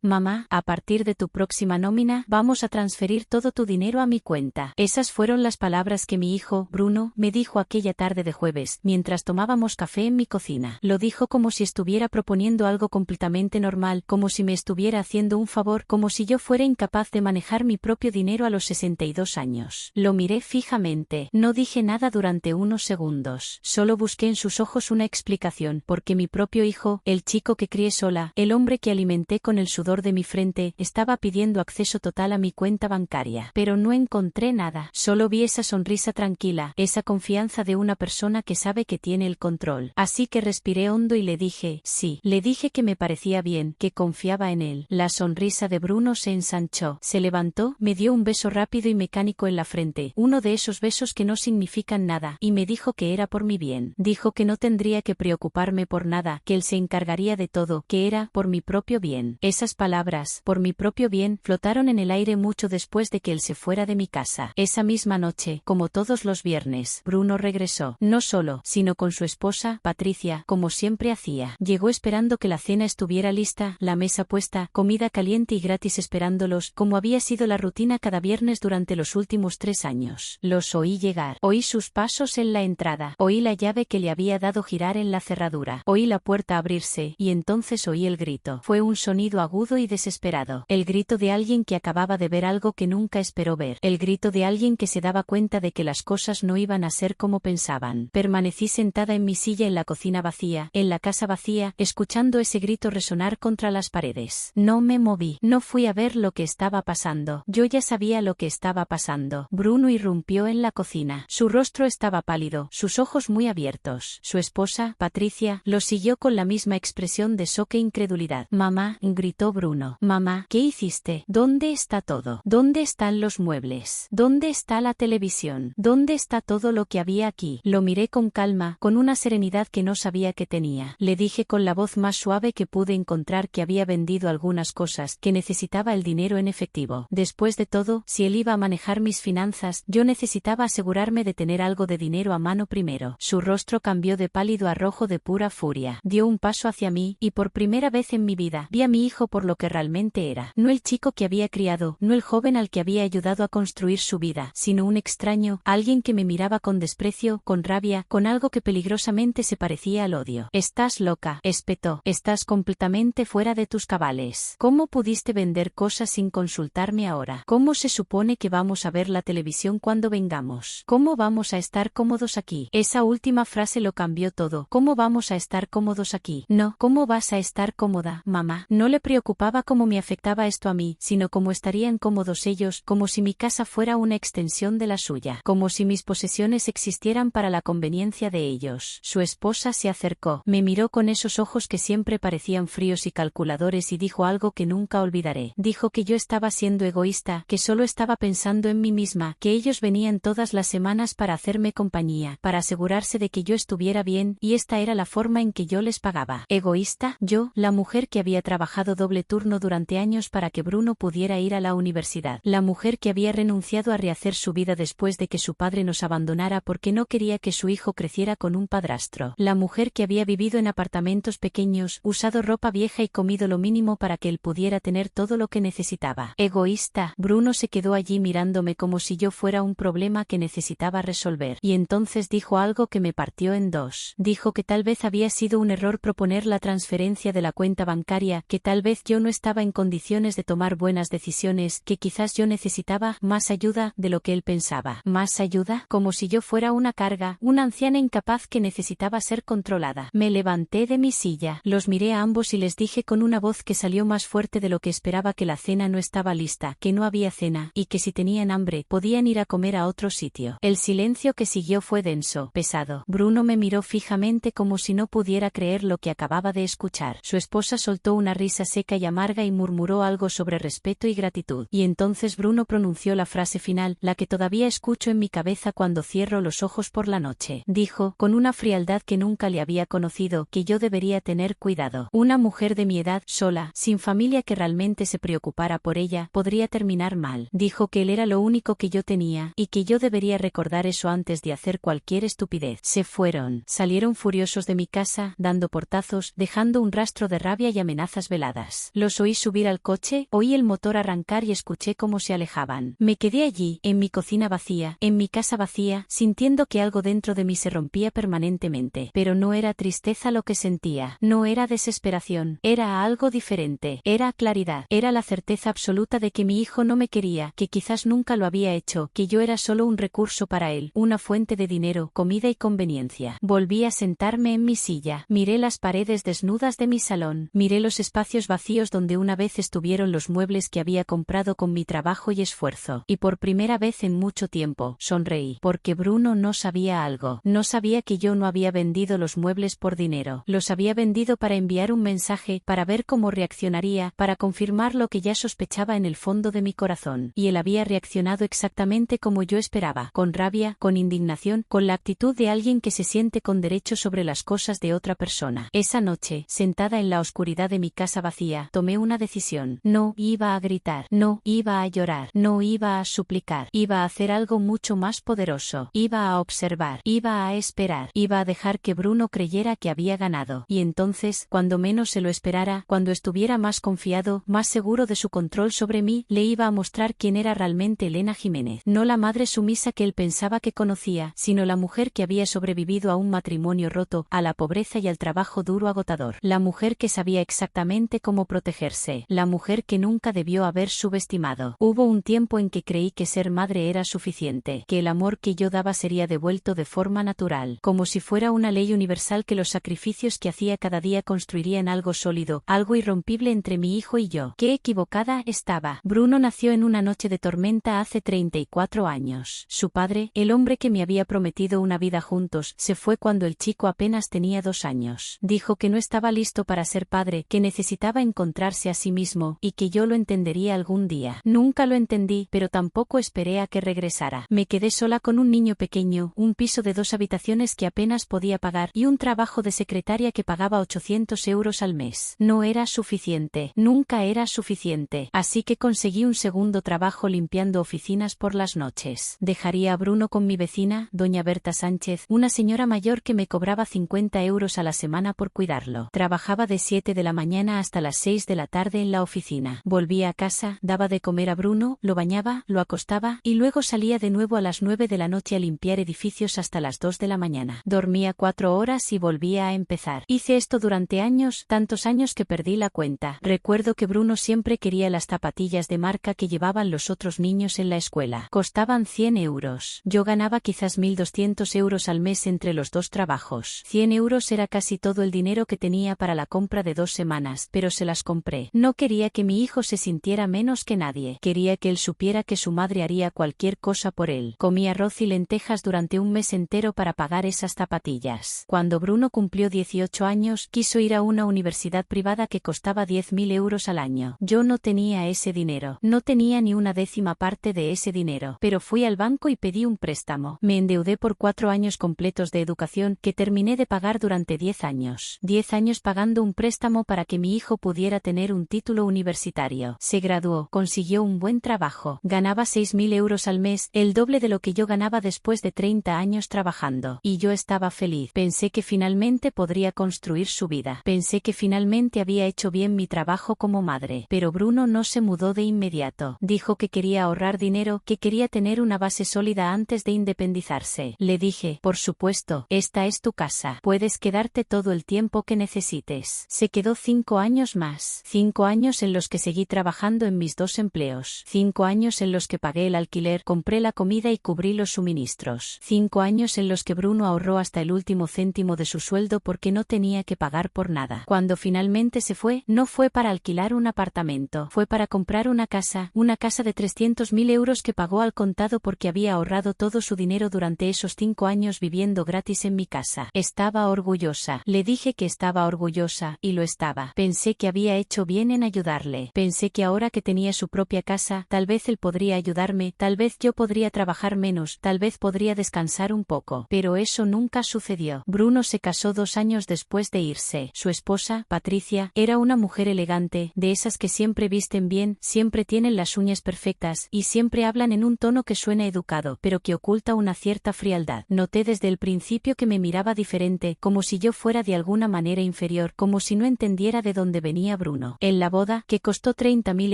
mamá, a partir de tu próxima nómina, vamos a transferir todo tu dinero a mi cuenta. Esas fueron las palabras que mi hijo, Bruno, me dijo aquella tarde de jueves, mientras tomábamos café en mi cocina. Lo dijo como si estuviera proponiendo algo completamente normal, como si me estuviera haciendo un favor, como si yo fuera incapaz de manejar mi propio dinero a los 62 años. Lo miré fijamente. No dije nada durante unos segundos. Solo busqué en sus ojos una explicación, porque mi propio hijo, el chico que crié sola, el hombre que alimenté con el sudor de mi frente, estaba pidiendo acceso total a mi cuenta bancaria. Pero no encontré nada. Solo vi esa sonrisa tranquila, esa confianza de una persona que sabe que tiene el control. Así que respiré hondo y le dije, sí. Le dije que me parecía bien, que confiaba en él. La sonrisa de Bruno se ensanchó. Se levantó, me dio un beso rápido y mecánico en la frente, uno de esos besos que no significan nada, y me dijo que era por mi bien. Dijo que no tendría que preocuparme por nada, que él se encargaría de todo, que era por mi propio bien. Esas palabras, por mi propio bien, flotaron en el aire mucho después de que él se fuera de mi casa. Esa misma noche, como todos los viernes, Bruno regresó, no solo, sino con su esposa, Patricia, como siempre hacía. Llegó esperando que la cena estuviera lista, la mesa puesta, comida caliente y gratis esperándolos, como había sido la rutina cada viernes durante los últimos 3 años. Los oí llegar. Oí sus pasos en la entrada. Oí la llave que le había dado girar en la cerradura. Oí la puerta abrirse, y entonces oí el grito. Fue un sonido agudo y desesperado. El grito de alguien que acababa de ver algo que nunca esperó ver. El grito de alguien que se daba cuenta de que las cosas no iban a ser como pensaban. Permanecí sentada en mi silla en la cocina vacía, en la casa vacía, escuchando ese grito resonar contra las paredes. No me moví. No fui a ver lo que estaba pasando. Yo ya sabía lo que estaba pasando. Bruno irrumpió en la cocina. Su rostro estaba pálido, sus ojos muy abiertos. Su esposa, Patricia, lo siguió con la misma expresión de shock e incredulidad. Mamá, gritó Bruno. Mamá, ¿qué hiciste? ¿Dónde está todo? ¿Dónde están los muebles? ¿Dónde está la televisión? ¿Dónde está todo lo que había aquí? Lo miré con calma, con una serenidad que no sabía que tenía. Le dije con la voz más suave que pude encontrar que había vendido algunas cosas, que necesitaba el dinero en efectivo. Después de todo, si él iba a manejar mis finanzas, yo necesitaba asegurarme de tener algo de dinero a mano primero. Su rostro cambió de pálido a rojo de pura furia. Dio un paso hacia mí, y por primera vez en mi vida, vi a mi hijo por lo que realmente era. No el chico que había criado, no el joven al que había ayudado a construir su vida, sino un extraño, alguien que me miraba con desprecio, con rabia, con algo que peligrosamente se parecía al odio. Estás loca, espetó. Estás completamente fuera de tus cabales. ¿Cómo pudiste vender cosas sin consultarme ahora? ¿Cómo se supone que vamos a ver la televisión cuando vengamos? ¿Cómo vamos a estar cómodos aquí? Esa última frase lo cambió todo. ¿Cómo vamos a estar cómodos aquí? No, ¿cómo vas a estar cómoda, mamá? No le preocupaba cómo me afectaba esto a mí, sino cómo estarían cómodos ellos, como si mi casa fuera una extensión de la suya, como si mis posesiones existieran para la conveniencia de ellos. Su esposa se acercó, me miró con esos ojos que siempre parecían fríos y calculadores y dijo algo que nunca olvidaré. Dijo que yo estaba siendo egoísta, que solo estaba pensando en mí misma, que ellos venían todas las semanas para hacerme compañía, para asegurarse de que yo estuviera bien, y esta era la forma en que yo les pagaba. ¿Egoísta? Yo, la mujer que había trabajado doble turno durante años para que Bruno pudiera ir a la universidad. La mujer que había renunciado a rehacer su vida después de que su padre nos abandonara porque no quería que su hijo creciera con un padrastro. La mujer que había vivido en apartamentos pequeños, usado ropa vieja y comido lo mínimo para que él pudiera tener todo lo que necesitaba. Egoísta. Bruno se quedó allí mirándome como si yo fuera un problema que necesitaba resolver. Y entonces dijo algo que me partió en dos. Dijo que tal vez había sido un error proponer la transferencia de la cuenta bancaria, que tal vez yo no estaba en condiciones de tomar buenas decisiones, que quizás yo necesitaba más ayuda de lo que él pensaba. ¿Más ayuda? Como si yo fuera una carga, una anciana incapaz que necesitaba ser controlada. Me levanté de mi silla, los miré a ambos y les dije con una voz que salió más fuerte de lo que esperaba que la cena no estaba lista, que no había cena, y que si tenían hambre, podían ir a comer a otro sitio. El silencio que siguió fue denso, pesado. Bruno me miró fijamente como si no pudiera creer lo que acababa de escuchar. Su esposa soltó una risa seca y amarga y murmuró algo sobre respeto y gratitud. Y entonces Bruno pronunció la frase final, la que todavía escucho en mi cabeza cuando cierro los ojos por la noche. Dijo, con una frialdad que nunca le había conocido, que yo debería tener cuidado. Una mujer de mi edad, sola, sin familia que realmente se preocupara por ella, podría terminar mal. Dijo que él era lo único que yo tenía, y que yo debería recordar eso antes de hacer cualquier estupidez. Se fueron. Salieron furiosos de mi casa, dando portazos, dejando un rastro de rabia y amenazas veladas. Los oí subir al coche, oí el motor arrancar y escuché cómo se alejaban. Me quedé allí, en mi cocina vacía, en mi casa vacía, sintiendo que algo dentro de mí se rompía permanentemente. Pero no era tristeza lo que sentía, no era desesperación, era algo diferente, era claridad, era la certeza absoluta de que mi hijo no me quería, que quizás nunca lo había hecho, que yo era solo un recurso para él, una fuente de dinero, comida y conveniencia. Volví a sentarme en mi silla, miré las paredes desnudas de mi salón, miré los espacios vacíos donde una vez estuvieron los muebles que había comprado con mi trabajo y esfuerzo, y por primera vez en mucho tiempo, sonreí, porque Bruno no sabía algo, no sabía que yo no había vendido los muebles por dinero, los había vendido para enviar un mensaje, para ver cómo reaccionaría, para confirmar lo que ya sospechaba en el fondo de mi corazón, y él había reaccionado exactamente como yo esperaba, con rabia, con indignación, con la actitud de alguien que se siente con derecho sobre las cosas de otra persona. Esa noche, sentada en la oscuridad de mi casa vacía, tomé una decisión. No iba a gritar, no iba a llorar, no iba a suplicar, iba a hacer algo mucho más poderoso, iba a observar, iba a esperar, iba a dejar que Bruno creyera que había ganado, y entonces, cuando menos se lo esperara, cuando estuviera más confiado, más seguro de su control sobre mí, le iba a mostrar quién era realmente Elena Jiménez, no la madre sumisa que él pensaba que conocía, sino la mujer que había sobrevivido a un matrimonio roto, a la pobreza y al trabajo duro agotador, la mujer que sabía exactamente cómo protegerse, la mujer que nunca debió haber subestimado. Hubo un tiempo en que creí que ser madre era suficiente, que el amor que yo daba sería devuelto de forma natural, como si fuera una ley universal, que los sacrificios que hacía cada día construirían algo sólido, algo irrompible entre mi hijo y yo. Qué equivocada estaba. Bruno nació en una noche de tormenta hace 34 años. Su padre, el hombre que me había prometido una vida juntos, se fue cuando el chico apenas tenía 2 años. Dijo que no estaba listo para ser padre, que necesitaba encontrarse a sí mismo, y que yo lo entendería algún día. Nunca lo entendí, pero tampoco esperé a que regresara. Me quedé sola con un niño pequeño, un piso de 2 habitaciones que apenas podía pagar, y un trabajo de secretaria que pagaba 800 euros al mes. No era suficiente, nunca era suficiente, así que conseguí un segundo trabajo limpiando oficinas por las noches. Dejaría a Bruno con mi vecina, doña Berta Sánchez, una señora mayor que me cobraba 50 euros a la semana por cuidarlo. Trabajaba de 7 de la mañana hasta las 6 de la tarde en la oficina. Volvía a casa, daba de comer a Bruno, lo bañaba, lo acostaba, y luego salía de nuevo a las 9 de la noche a limpiar edificios hasta las 2 de la mañana. Dormía 4 horas y volvía a empezar. Hice esto durante años, tantos años que perdí la cuenta. Recuerdo que Bruno siempre quería las zapatillas de marca que llevaban los otros niños en la escuela. Costaban 100 euros. Yo ganaba quizás 1.200 euros al mes entre los 2 trabajos. 100 euros era casi todo el dinero que tenía para la compra de 2 semanas, pero se las compré. No quería que mi hijo se sintiera menos que nadie. Quería que él supiera que su madre haría cualquier cosa por él. Comí arroz y lentejas durante un mes entero para pagar esas zapatillas. Cuando Bruno cumplió 18 años, quiso ir a una universidad privada que costaba 10.000 euros al año. Yo no tenía ese dinero. No tenía ni una décima parte de ese dinero. Pero fui al banco y pedí un préstamo. Me endeudé por 4 años completos de educación que terminé de pagar durante 10 años. 10 años pagando un préstamo para que mi hijo pudiera tener un título universitario. Se graduó, consiguió un buen trabajo, ganaba 6.000 euros al mes, el doble de lo que yo ganaba después de 30 años trabajando. Y yo estaba feliz. Pensé que finalmente podría construir su vida. Pensé que finalmente había hecho bien mi trabajo como madre. Pero Bruno no se mudó de inmediato. Dijo que quería ahorrar dinero, que quería tener una base sólida antes de independizarse. Le dije, por supuesto, esta es tu casa. Puedes quedarte todo el tiempo que necesites. Se quedó 5 años más. 5 años en los que seguí trabajando en mis 2 empleos. 5 años en los que pagué el alquiler, compré la comida y cubrí los suministros. 5 años en los que Bruno ahorró hasta el último céntimo de su sueldo porque no tenía que pagar por nada. Cuando finalmente se fue, no fue para alquilar un apartamento, fue para comprar una casa de 300.000 euros que pagó al contado porque había ahorrado todo su dinero durante esos 5 años viviendo gratis en mi casa. Estaba orgullosa. Le dije que estaba orgullosa, y lo estaba. Pensé que había hecho bien en ayudarle. Pensé que ahora que tenía su propia casa, tal vez él podría ayudarme, tal vez yo podría trabajar menos, tal vez podría descansar un poco. Pero eso nunca sucedió. Bruno se casó 2 años después de irse. Su esposa, Patricia, era una mujer elegante, de esas que siempre visten bien, siempre tienen las uñas perfectas, y siempre hablan en un tono que suena educado, pero que oculta una cierta frialdad. Noté desde el principio que me miraba diferente, como si yo fuera de alguna manera inferior, como si no entendiera de dónde venía tenía Bruno. En la boda, que costó 30.000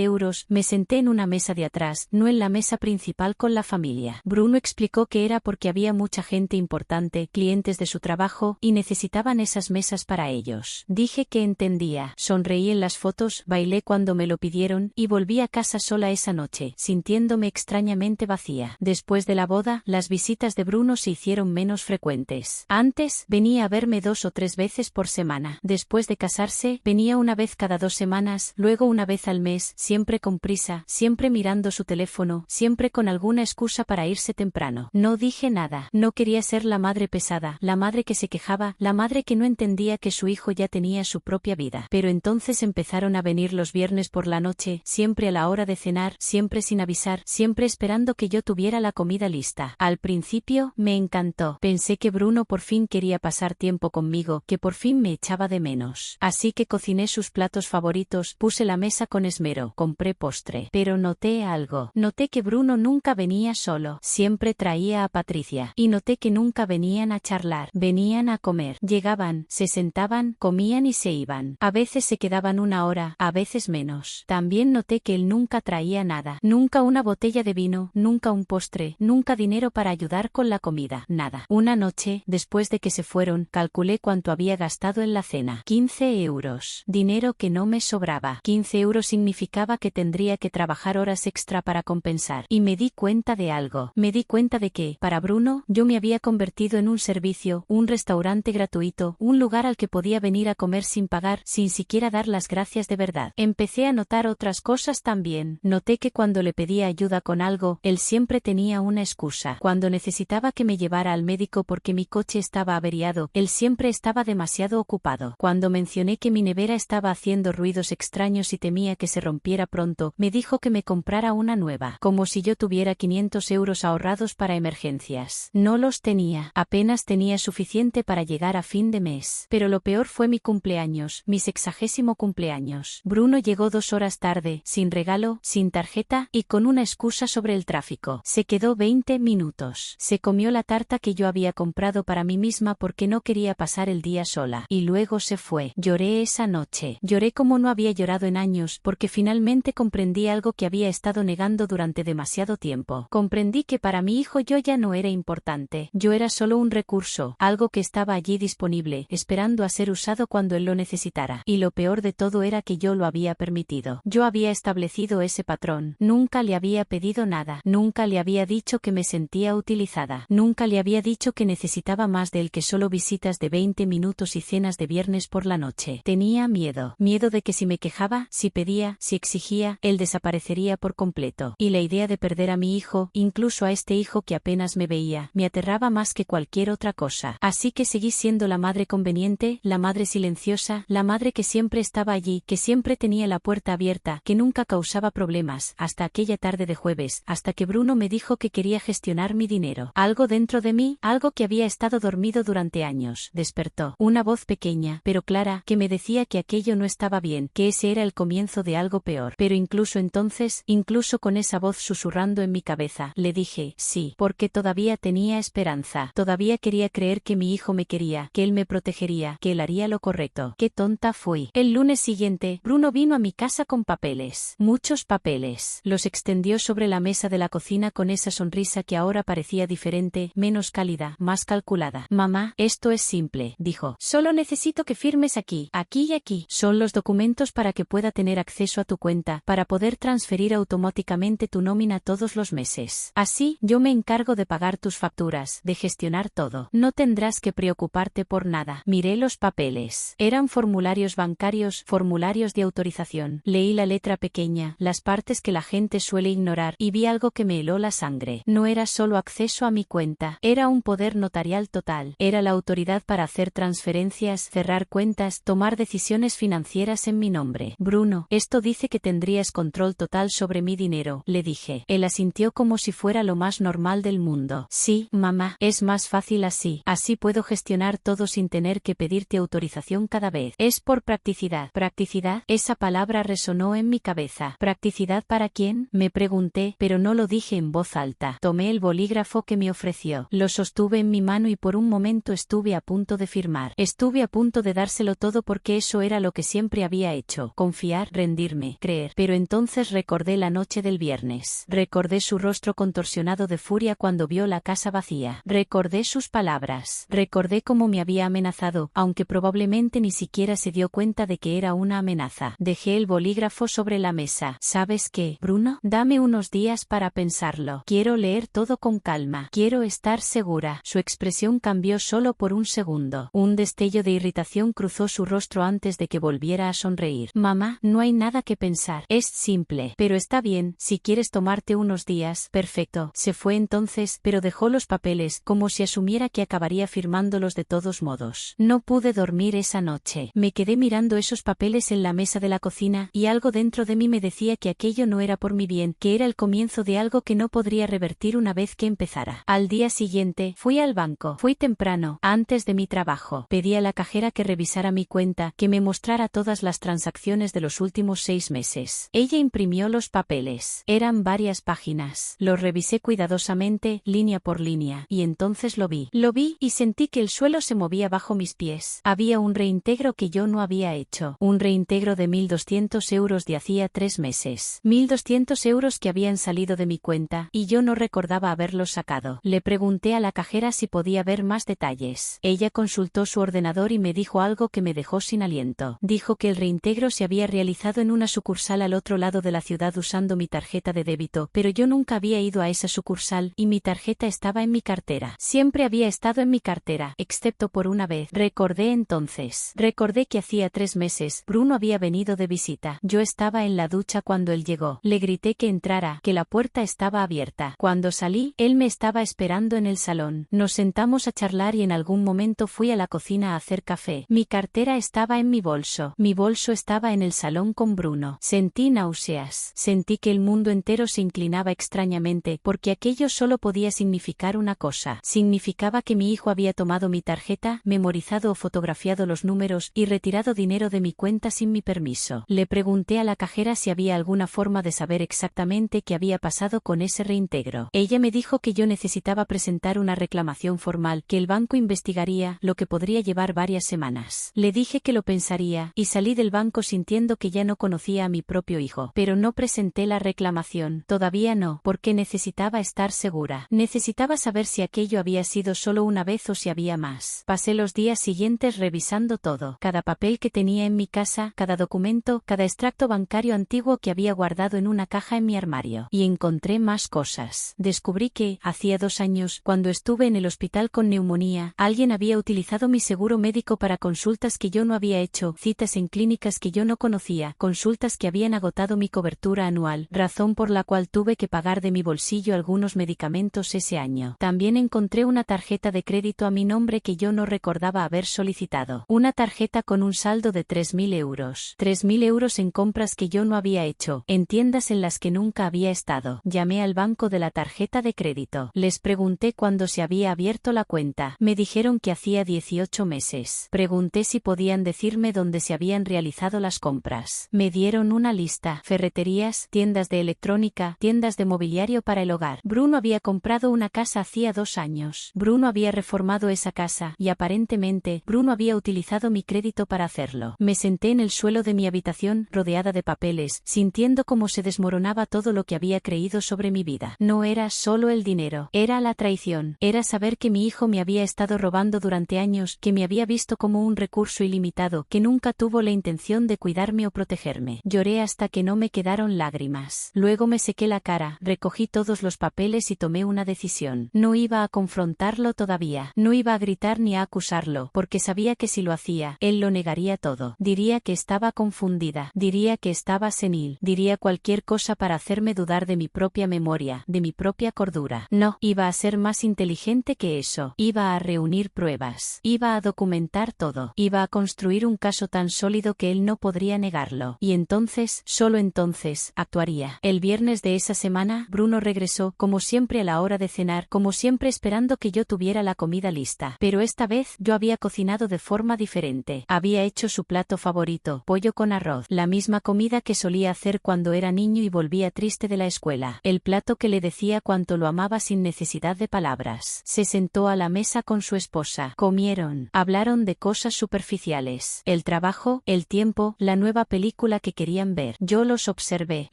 euros, me senté en una mesa de atrás, no en la mesa principal con la familia. Bruno explicó que era porque había mucha gente importante, clientes de su trabajo, y necesitaban esas mesas para ellos. Dije que entendía. Sonreí en las fotos, bailé cuando me lo pidieron, y volví a casa sola esa noche, sintiéndome extrañamente vacía. Después de la boda, las visitas de Bruno se hicieron menos frecuentes. Antes, venía a verme 2 o 3 veces por semana. Después de casarse, venía una vez cada 2 semanas, luego una vez al mes, siempre con prisa, siempre mirando su teléfono, siempre con alguna excusa para irse temprano. No dije nada. No quería ser la madre pesada, la madre que se quejaba, la madre que no entendía que su hijo ya tenía su propia vida. Pero entonces empezaron a venir los viernes por la noche, siempre a la hora de cenar, siempre sin avisar, siempre esperando que yo tuviera la comida lista. Al principio, me encantó. Pensé que Bruno por fin quería pasar tiempo conmigo, que por fin me echaba de menos. Así que cociné sus platos favoritos, puse la mesa con esmero, compré postre. Pero noté algo. Noté que Bruno nunca venía solo, siempre traía a Patricia. Y noté que nunca venían a charlar, venían a comer. Llegaban, se sentaban, comían y se iban. A veces se quedaban 1 hora, a veces menos. También noté que él nunca traía nada. Nunca una botella de vino, nunca un postre, nunca dinero para ayudar con la comida, nada. Una noche, después de que se fueron, calculé cuánto había gastado en la cena. 15 euros. Dinero que no me sobraba. 15 euros significaba que tendría que trabajar horas extra para compensar. Y me di cuenta de algo. Me di cuenta de que, para Bruno, yo me había convertido en un servicio, un restaurante gratuito, un lugar al que podía venir a comer sin pagar, sin siquiera dar las gracias de verdad. Empecé a notar otras cosas también. Noté que cuando le pedía ayuda con algo, él siempre tenía una excusa. Cuando necesitaba que me llevara al médico porque mi coche estaba averiado, él siempre estaba demasiado ocupado. Cuando mencioné que mi nevera estaba haciendo ruidos extraños y temía que se rompiera pronto, me dijo que me comprara una nueva, como si yo tuviera 500 euros ahorrados para emergencias. No los tenía, apenas tenía suficiente para llegar a fin de mes. Pero lo peor fue mi cumpleaños, mi 60º cumpleaños. Bruno llegó 2 horas tarde, sin regalo, sin tarjeta, y con una excusa sobre el tráfico. Se quedó 20 minutos. Se comió la tarta que yo había comprado para mí misma porque no quería pasar el día sola. Y luego se fue. Lloré esa noche. Lloré como no había llorado en años, porque finalmente comprendí algo que había estado negando durante demasiado tiempo. Comprendí que para mi hijo yo ya no era importante. Yo era solo un recurso, algo que estaba allí disponible, esperando a ser usado cuando él lo necesitara. Y lo peor de todo era que yo lo había permitido. Yo había establecido ese patrón. Nunca le había pedido nada. Nunca le había dicho que me sentía utilizada. Nunca le había dicho que necesitaba más de él que solo visitas de 20 minutos y cenas de viernes por la noche. Tenía miedo. Miedo de que si me quejaba, si pedía, si exigía, él desaparecería por completo. Y la idea de perder a mi hijo, incluso a este hijo que apenas me veía, me aterraba más que cualquier otra cosa. Así que seguí siendo la madre conveniente, la madre silenciosa, la madre que siempre estaba allí, que siempre tenía la puerta abierta, que nunca causaba problemas, hasta aquella tarde de jueves, hasta que Bruno me dijo que quería gestionar mi dinero. Algo dentro de mí, algo que había estado dormido durante años, despertó. Una voz pequeña, pero clara, que me decía que aquello no estaba bien, que ese era el comienzo de algo peor. Pero incluso entonces, incluso con esa voz susurrando en mi cabeza, le dije, sí, porque todavía tenía esperanza. Todavía quería creer que mi hijo me quería, que él me protegería, que él haría lo correcto. Qué tonta fui. El lunes siguiente, Bruno vino a mi casa con papeles. Muchos papeles. Los extendió sobre la mesa de la cocina con esa sonrisa que ahora parecía diferente, menos cálida, más calculada. Mamá, esto es simple, dijo. Solo necesito que firmes aquí, aquí y aquí. Son los documentos para que pueda tener acceso a tu cuenta, para poder transferir automáticamente tu nómina todos los meses. Así, yo me encargo de pagar tus facturas, de gestionar todo. No tendrás que preocuparte por nada. Miré los papeles. Eran formularios bancarios, formularios de autorización. Leí la letra pequeña, las partes que la gente suele ignorar, y vi algo que me heló la sangre. No era solo acceso a mi cuenta, era un poder notarial total. Era la autoridad para hacer transferencias, cerrar cuentas, tomar decisiones financieras en mi nombre. Bruno, esto dice que tendrías control total sobre mi dinero, le dije. Él asintió como si fuera lo más normal del mundo. Sí, mamá, es más fácil así. Así puedo gestionar todo sin tener que pedirte autorización cada vez. Es por practicidad. ¿Practicidad? Esa palabra resonó en mi cabeza. ¿Practicidad para quién? Me pregunté, pero no lo dije en voz alta. Tomé el bolígrafo que me ofreció. Lo sostuve en mi mano y por un momento estuve a punto de firmar. Estuve a punto de dárselo todo porque eso era lo que siempre siempre había hecho: confiar, rendirme, creer. Pero entonces recordé la noche del viernes. Recordé su rostro contorsionado de furia cuando vio la casa vacía. Recordé sus palabras. Recordé cómo me había amenazado, aunque probablemente ni siquiera se dio cuenta de que era una amenaza. Dejé el bolígrafo sobre la mesa. ¿Sabes qué, Bruno? Dame unos días para pensarlo. Quiero leer todo con calma. Quiero estar segura. Su expresión cambió solo por un segundo. Un destello de irritación cruzó su rostro antes de que volviera a sonreír. Mamá, no hay nada que pensar. Es simple. Pero está bien, si quieres tomarte unos días. Perfecto. Se fue entonces, pero dejó los papeles, como si asumiera que acabaría firmándolos de todos modos. No pude dormir esa noche. Me quedé mirando esos papeles en la mesa de la cocina, y algo dentro de mí me decía que aquello no era por mi bien, que era el comienzo de algo que no podría revertir una vez que empezara. Al día siguiente, fui al banco. Fui temprano, antes de mi trabajo. Pedí a la cajera que revisara mi cuenta, que me mostrara todas las transacciones de los últimos 6 meses. Ella imprimió los papeles. Eran varias páginas. Los revisé cuidadosamente, línea por línea, y entonces lo vi. Lo vi y sentí que el suelo se movía bajo mis pies. Había un reintegro que yo no había hecho. Un reintegro de 1.200 euros de hacía 3 meses. 1.200 euros que habían salido de mi cuenta, y yo no recordaba haberlos sacado. Le pregunté a la cajera si podía ver más detalles. Ella consultó su ordenador y me dijo algo que me dejó sin aliento. Dijo que el reintegro se había realizado en una sucursal al otro lado de la ciudad usando mi tarjeta de débito, pero yo nunca había ido a esa sucursal, y mi tarjeta estaba en mi cartera. Siempre había estado en mi cartera, excepto por una vez. Recordé entonces. Recordé que hacía 3 meses, Bruno había venido de visita. Yo estaba en la ducha cuando él llegó. Le grité que entrara, que la puerta estaba abierta. Cuando salí, él me estaba esperando en el salón. Nos sentamos a charlar y en algún momento fui a la cocina a hacer café. Mi cartera estaba en mi bolso. Mi bolso estaba en el salón con Bruno. Sentí náuseas. Sentí que el mundo entero se inclinaba extrañamente, porque aquello solo podía significar una cosa. Significaba que mi hijo había tomado mi tarjeta, memorizado o fotografiado los números y retirado dinero de mi cuenta sin mi permiso. Le pregunté a la cajera si había alguna forma de saber exactamente qué había pasado con ese reintegro. Ella me dijo que yo necesitaba presentar una reclamación formal, que el banco investigaría, lo que podría llevar varias semanas. Le dije que lo pensaría, y salí del banco sintiendo que ya no conocía a mi propio hijo. Pero no presenté la reclamación. Todavía no, porque necesitaba estar segura. Necesitaba saber si aquello había sido solo una vez o si había más. Pasé los días siguientes revisando todo. Cada papel que tenía en mi casa, cada documento, cada extracto bancario antiguo que había guardado en una caja en mi armario. Y encontré más cosas. Descubrí que, hacía 2 años, cuando estuve en el hospital con neumonía, alguien había utilizado mi seguro médico para consultas que yo no había hecho, citas en clínicas que yo no conocía, consultas que habían agotado mi cobertura anual, razón por la cual tuve que pagar de mi bolsillo algunos medicamentos ese año. También encontré una tarjeta de crédito a mi nombre que yo no recordaba haber solicitado. Una tarjeta con un saldo de 3.000 euros. 3.000 euros en compras que yo no había hecho, en tiendas en las que nunca había estado. Llamé al banco de la tarjeta de crédito. Les pregunté cuándo se había abierto la cuenta. Me dijeron que hacía 18 meses. Pregunté si podían decirme dónde se habían realizado las compras. Me dieron una lista: ferreterías, tiendas de electrónica, tiendas de mobiliario para el hogar. Bruno había comprado una casa hacía 2 años. Bruno había reformado esa casa, y aparentemente, Bruno había utilizado mi crédito para hacerlo. Me senté en el suelo de mi habitación, rodeada de papeles, sintiendo cómo se desmoronaba todo lo que había creído sobre mi vida. No era solo el dinero, era la traición, era saber que mi hijo me había estado robando durante años, que me había visto como un recurso ilimitado, que nunca tuvo la intención de cuidarme o protegerme. Lloré hasta que no me quedaron lágrimas. Luego me sequé la cara, recogí todos los papeles y tomé una decisión. No iba a confrontarlo todavía, no iba a gritar ni a acusarlo, porque sabía que si lo hacía, él lo negaría todo. Diría que estaba confundida, diría que estaba senil, diría cualquier cosa para hacerme dudar de mi propia memoria, de mi propia cordura. No, iba a ser más inteligente que eso. Iba a reunir pruebas, iba a documentar todo, iba a construir un caso tan sólido que él no podría negarlo. Y entonces, solo entonces, actuaría. El viernes de esa semana, Bruno regresó, como siempre a la hora de cenar, como siempre esperando que yo tuviera la comida lista. Pero esta vez, yo había cocinado de forma diferente. Había hecho su plato favorito, pollo con arroz, la misma comida que solía hacer cuando era niño y volvía triste de la escuela. El plato que le decía cuánto lo amaba sin necesidad de palabras. Se sentó a la mesa con su esposa. Comieron. Hablaron de cosas superficiales. El trabajo, el tiempo, la nueva película que querían ver. Yo los observé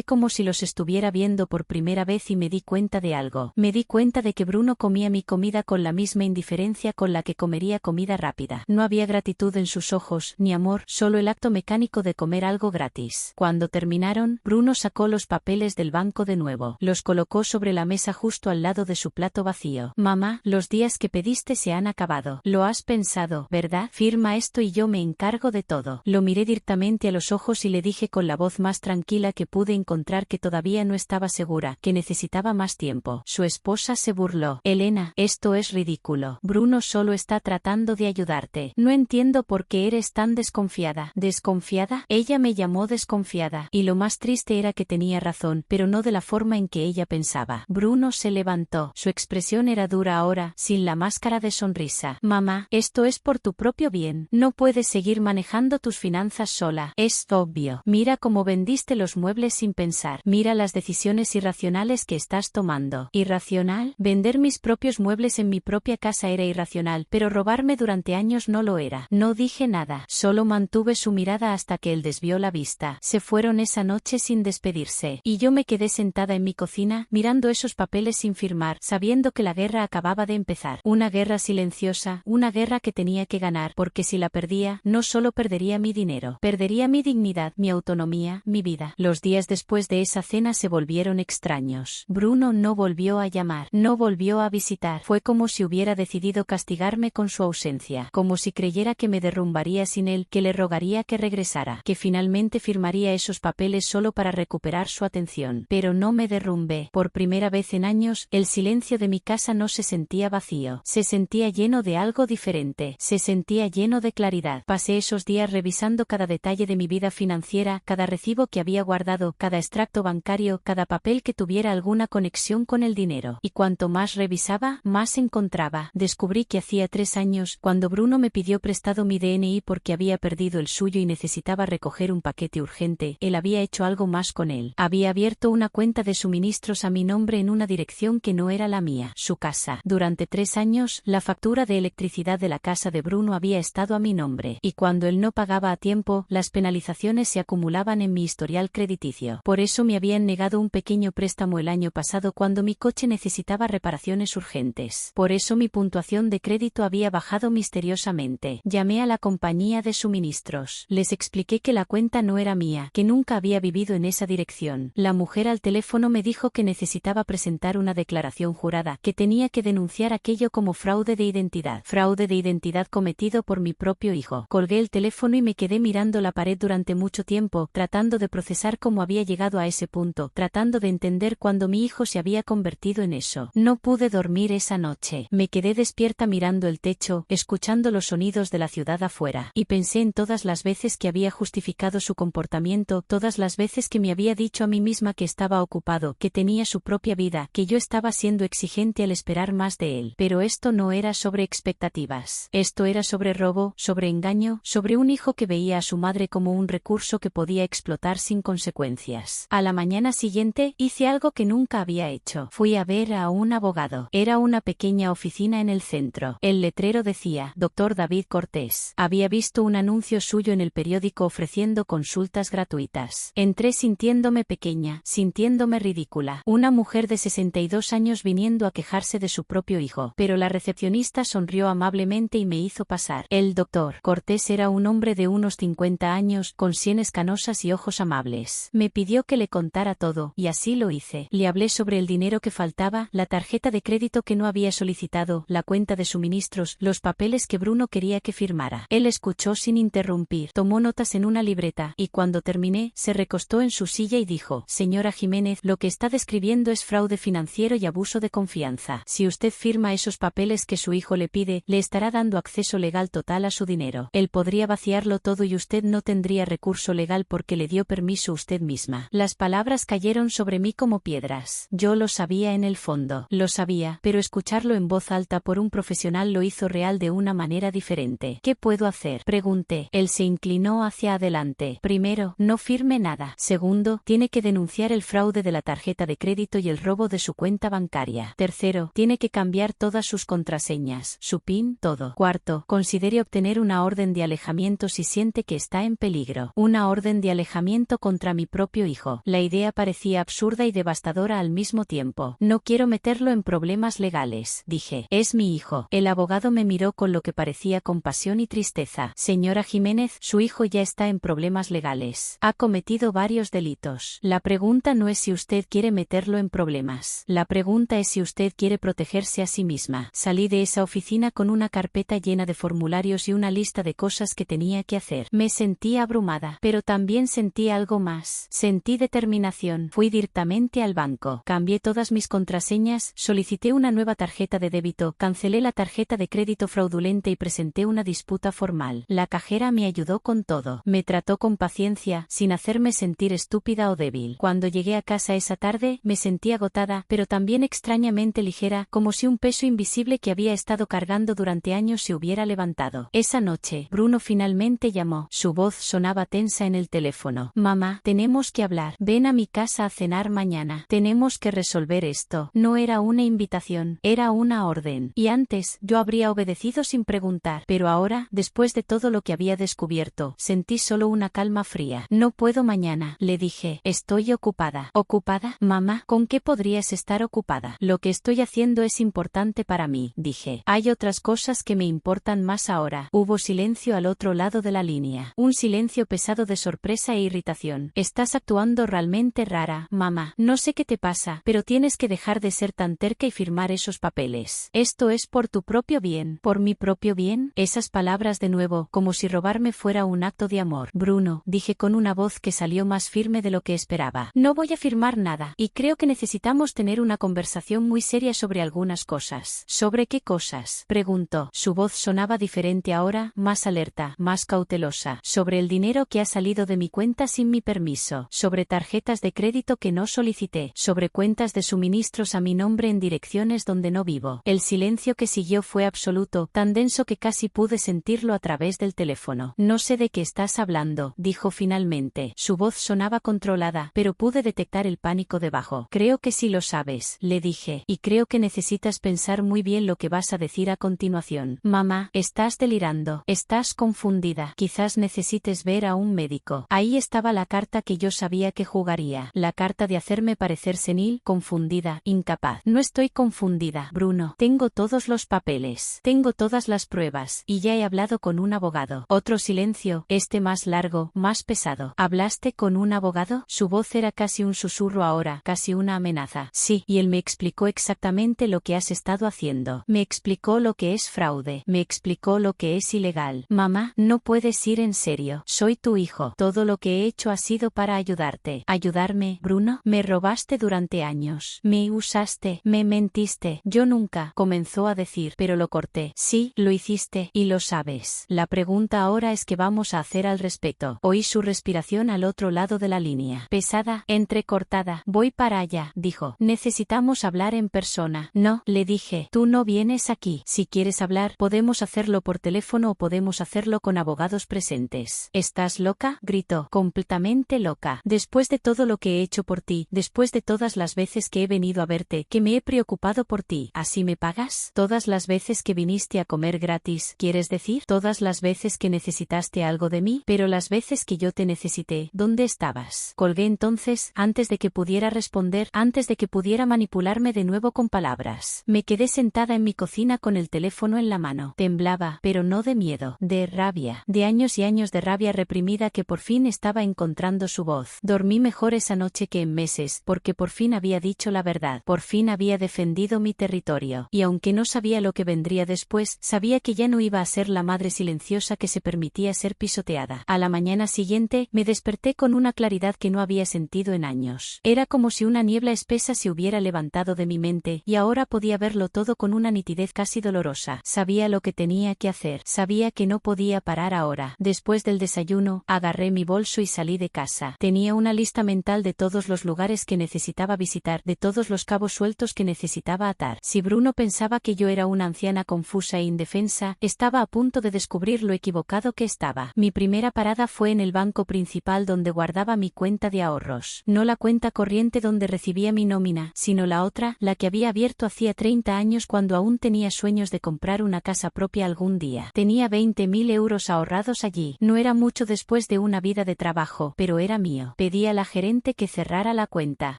como si los estuviera viendo por primera vez y me di cuenta de algo. Me di cuenta de que Bruno comía mi comida con la misma indiferencia con la que comería comida rápida. No había gratitud en sus ojos, ni amor, solo el acto mecánico de comer algo gratis. Cuando terminaron, Bruno sacó los papeles del banco de nuevo. Los colocó sobre la mesa justo al lado de su plato vacío. Mamá, los días que pediste se han acabado. Lo has pensado, ¿verdad? Firma esto y yo me encargo de todo. Lo miré directamente a los ojos y le dije con la voz más tranquila que pude encontrar que todavía no estaba segura, que necesitaba más tiempo. Su esposa se burló. Elena, esto es ridículo. Bruno solo está tratando de ayudarte. No entiendo por qué eres tan desconfiada. ¿Desconfiada? Ella me llamó desconfiada. Y lo más triste era que tenía razón, pero no de la forma en que ella pensaba. Bruno se levantó. Su expresión era dura ahora, sin la máscara de sonrisa. Mamá, esto es por tu propio bien. No puedes seguir manejando tus finanzas sola. Es obvio. Mira cómo vendiste los muebles sin pensar. Mira las decisiones irracionales que estás tomando. ¿Irracional? Vender mis propios muebles en mi propia casa era irracional, pero robarme durante años no lo era. No dije nada. Solo mantuve su mirada hasta que él desvió la vista. Se fueron esa noche sin despedirse. Y yo me quedé sentada en mi cocina, mirando esos papeles sin firmar, sabiendo que la guerra acababa de empezar. Una guerra silenciosa, una guerra que tenía que ganar, porque si la perdía, no solo perdería mi dinero, perdería mi dignidad, mi autonomía, mi vida. Los días después de esa cena se volvieron extraños. Bruno no volvió a llamar, no volvió a visitar. Fue como si hubiera decidido castigarme con su ausencia, como si creyera que me derrumbaría sin él, que le rogaría que regresara, que finalmente firmaría esos papeles solo para recuperar su atención. Pero no me derrumbé. Por primera vez en años, el silencio de mi casa no se sentía vacío, se sentía lleno de algo diferente, se sentía lleno de claridad. Pasé esos días revisando cada detalle de mi vida financiera, cada recibo que había guardado, cada extracto bancario, cada papel que tuviera alguna conexión con el dinero. Y cuanto más revisaba, más encontraba. Descubrí que hacía 3 años, cuando Bruno me pidió prestado mi DNI porque había perdido el suyo y necesitaba recoger un paquete urgente, él había hecho algo más con él. Había abierto una cuenta de suministros a mi nombre en una dirección que no era la mía, su casa. Durante 3 años, la factura de electricidad de la casa de Bruno había estado a mi nombre, y cuando él no pagaba a tiempo, las penalizaciones se acumulaban en mi historial crediticio. Por eso me habían negado un pequeño préstamo el año pasado cuando mi coche necesitaba reparaciones urgentes. Por eso mi puntuación de crédito había bajado misteriosamente. Llamé a la compañía de suministros. Les expliqué que la cuenta no era mía, que nunca había vivido en esa dirección. La mujer al teléfono me dijo que necesitaba presentar una declaración jurada, que tenía que denunciar aquello como fraude de identidad cometido por mi propio hijo. Colgué el teléfono y me quedé mirando la pared durante mucho tiempo, tratando de procesar cómo había llegado a ese punto, tratando de entender cuándo mi hijo se había convertido en eso. No pude dormir esa noche. Me quedé despierta mirando el techo, escuchando los sonidos de la ciudad afuera, y pensé en todas las veces que había justificado su comportamiento, todas las veces que me había dicho a mí misma que estaba ocupado, que tenía su propia vida, que yo estaba siendo exigente al esperar más de él. Pero esto no era sobre expectativas. Esto era sobre robo, sobre engaño, sobre un hijo que veía a su madre como un recurso que podía explotar sin consecuencias. A la mañana siguiente, hice algo que nunca había hecho. Fui a ver a un abogado. Era una pequeña oficina en el centro. El letrero decía, Dr. David Cortés. Había visto un anuncio suyo en el periódico ofreciendo consultas gratuitas. Entré sintiéndome pequeña, sintiéndome ridícula. Una mujer de 62 años viniendo a quejarse de su propio hijo. Pero la recepcionista sonrió amablemente y me hizo pasar. El doctor Cortés era un hombre de unos 50 años, con sienes canosas y ojos amables. Me pidió que le contara todo, y así lo hice. Le hablé sobre el dinero que faltaba, la tarjeta de crédito que no había solicitado, la cuenta de suministros, los papeles que Bruno quería que firmara. Él escuchó sin interrumpir, tomó notas en una libreta, y cuando terminé, se recostó en su silla y dijo, Señora Jiménez, lo que está describiendo es fraude financiero y abuso de confianza. Si usted firma esos papeles que su hijo le pide, le estará dando acceso legal total a su dinero. Él podría vaciarlo todo y usted no tendría recurso legal porque le dio permiso usted misma. Las palabras cayeron sobre mí como piedras. Yo lo sabía en el fondo. Lo sabía, pero escucharlo en voz alta por un profesional lo hizo real de una manera diferente. ¿Qué puedo hacer?, pregunté. Él se inclinó hacia adelante. Primero, no firme nada. Segundo, tiene que denunciar el fraude de la tarjeta de crédito y el robo de su cuenta bancaria. Tercero, tiene que cambiar todas sus contraseñas, su PIN, todo. Cuarto, considere obtener una orden de alejamiento alejamiento si siente que está en peligro. Una orden de alejamiento contra mi propio hijo. La idea parecía absurda y devastadora al mismo tiempo. No quiero meterlo en problemas legales, dije. Es mi hijo. El abogado me miró con lo que parecía compasión y tristeza. Señora Jiménez, su hijo ya está en problemas legales. Ha cometido varios delitos. La pregunta no es si usted quiere meterlo en problemas. La pregunta es si usted quiere protegerse a sí misma. Salí de esa oficina con una carpeta llena de formularios y una lista de cosas que tenía que hacer. Me sentí abrumada, pero también sentí algo más. Sentí determinación. Fui directamente al banco. Cambié todas mis contraseñas, solicité una nueva tarjeta de débito, cancelé la tarjeta de crédito fraudulenta y presenté una disputa formal. La cajera me ayudó con todo. Me trató con paciencia, sin hacerme sentir estúpida o débil. Cuando llegué a casa esa tarde, me sentí agotada, pero también extrañamente ligera, como si un peso invisible que había estado cargando durante años se hubiera levantado. Esa noche, Bruno finalmente llamó. Su voz sonaba tensa en el teléfono. Mamá, tenemos que hablar. Ven a mi casa a cenar mañana. Tenemos que resolver esto. No era una invitación, era una orden. Y antes, yo habría obedecido sin preguntar. Pero ahora, después de todo lo que había descubierto, sentí solo una calma fría. No puedo mañana, le dije. Estoy ocupada. ¿Ocupada? Mamá, ¿con qué podrías estar ocupada? Lo que estoy haciendo es importante para mí, dije. Hay otras cosas que me importan más ahora. Hubo silencio al otro lado de la línea. Un silencio pesado de sorpresa e irritación. Estás actuando realmente rara, mamá. No sé qué te pasa, pero tienes que dejar de ser tan terca y firmar esos papeles. Esto es por tu propio bien. ¿Por mi propio bien? Esas palabras de nuevo, como si robarme fuera un acto de amor. Bruno, dije con una voz que salió más firme de lo que esperaba. No voy a firmar nada, y creo que necesitamos tener una conversación muy seria sobre algunas cosas. ¿Sobre qué cosas? Preguntó. Su voz sonaba diferente ahora, más alerta, más cautelosa. Sobre el dinero que ha salido de mi cuenta sin mi permiso. Sobre tarjetas de crédito que no solicité. Sobre cuentas de suministros a mi nombre en direcciones donde no vivo. El silencio que siguió fue absoluto, tan denso que casi pude sentirlo a través del teléfono. No sé de qué estás hablando, dijo finalmente. Su voz sonaba controlada, pero pude detectar el pánico debajo. Creo que sí lo sabes, le dije, y creo que necesitas pensar muy bien lo que vas a decir a continuación. Mamá, estás delirando, estás confundida. Quizás necesites ver a un médico. Ahí estaba la carta que yo sabía que jugaría. La carta de hacerme parecer senil, confundida, incapaz. No estoy confundida, Bruno. Tengo todos los papeles. Tengo todas las pruebas, y ya he hablado con un abogado. Otro silencio, este más largo, más pesado. ¿Hablaste con un abogado? Su voz era casi un susurro ahora, casi una amenaza. Sí, y él me explicó exactamente lo que has estado haciendo. Me explicó lo que es fraude. Me explicó lo que es ilegal. Mamá, no puedes ir en serio. Soy tu hijo. Todo lo que he hecho ha sido para ayudarte. ¿Ayudarme, Bruno? Me robaste durante años. Me usaste. Me mentiste. Yo nunca, comenzó a decir, pero lo corté. Sí, lo hiciste, y lo sabes. La pregunta ahora es qué vamos a hacer al respecto. Oí su respiración al otro lado de la línea. Pesada, entrecortada. Voy para allá, dijo. Necesitamos hablar en persona. No, le dije, tú no vienes aquí. Si quieres hablar, podemos hacerlo por teléfono o podemos hacerlo con abogados presentes. ¿Estás loca? Gritó. Completamente loca. Después de todo lo que he hecho por ti, después de todas las veces que he venido a verte, que me he preocupado por ti, ¿así me pagas? Todas las veces que viniste a comer gratis, ¿quieres decir? Todas las veces que necesitaste algo de mí, pero las veces que yo te necesité, ¿dónde estabas? Colgué entonces, antes de que pudiera responder, antes de que pudiera manipularme de nuevo con palabras. Me quedé sentada en mi cocina con el teléfono en la mano. Temblaba, pero no de miedo, de rabia, de años y años de rabia reprimida que por fin estaba encontrando su voz. Dormí mejor esa noche que en meses, porque por fin había dicho la verdad, por fin había defendido mi territorio, y aunque no sabía lo que vendría después, sabía que ya no iba a ser la madre silenciosa que se permitía ser pisoteada. A la mañana siguiente, me desperté con una claridad que no había sentido en años. Era como si una niebla espesa se hubiera levantado de mi mente, y ahora podía verlo todo con una nitidez casi dolorosa. Sabía lo que tenía que hacer, sabía que no podía parar ahora. Después del desayuno, agarré mi bolso y salí de casa. Tenía una lista mental de todos los lugares que necesitaba visitar, de todos los cabos sueltos que necesitaba atar. Si Bruno pensaba que yo era una anciana confusa e indefensa, estaba a punto de descubrir lo equivocado que estaba. Mi primera parada fue en el banco principal donde guardaba mi cuenta de ahorros. No la cuenta corriente donde recibía mi nómina, sino la otra, la que había abierto hacía 30 años cuando aún tenía sueños de comprar una casa propia algún día. Tenía 20.000 € euros ahorrados allí. No era mucho después de una vida de trabajo, pero era mío. Pedí a la gerente que cerrara la cuenta.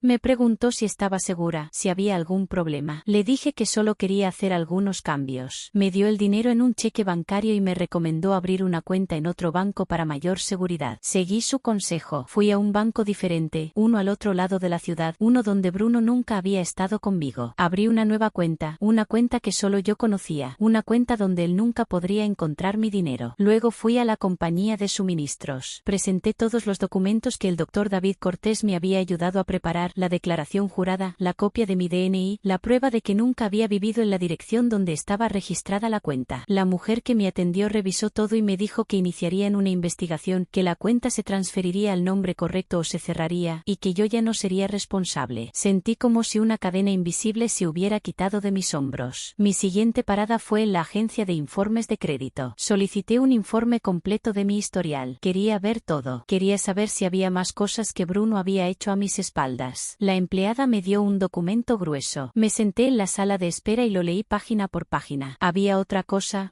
Me preguntó si estaba segura, si había algún problema. Le dije que solo quería hacer algunos cambios. Me dio el dinero en un cheque bancario y me recomendó abrir una cuenta en otro banco para mayor seguridad. Seguí su consejo. Fui a un banco diferente, uno al otro lado de la ciudad, uno donde Bruno nunca había estado conmigo. Abrí una nueva cuenta, una cuenta que solo yo conocía, una cuenta donde él nunca podría encontrar mi dinero. Luego fui a la compañía de suministros. Presenté todos los documentos que el doctor David Cortés me había ayudado a preparar, la declaración jurada, la copia de mi DNI, la prueba de que nunca había vivido en la dirección donde estaba registrada la cuenta. La mujer que me atendió revisó todo y me dijo que iniciarían una investigación, que la cuenta se transferiría al nombre correcto o se cerraría, y que yo ya no sería responsable. Sentí como si una cadena invisible se hubiera quitado de mis hombros. Mi siguiente parada fue en la agencia de informes de crédito. Solicité un informe completo de mi historial. Quería ver todo. Quería saber si había más cosas que Bruno había hecho a mis espaldas. La empleada me dio un documento grueso. Me senté en la sala de espera y lo leí página por página. Había otra cosa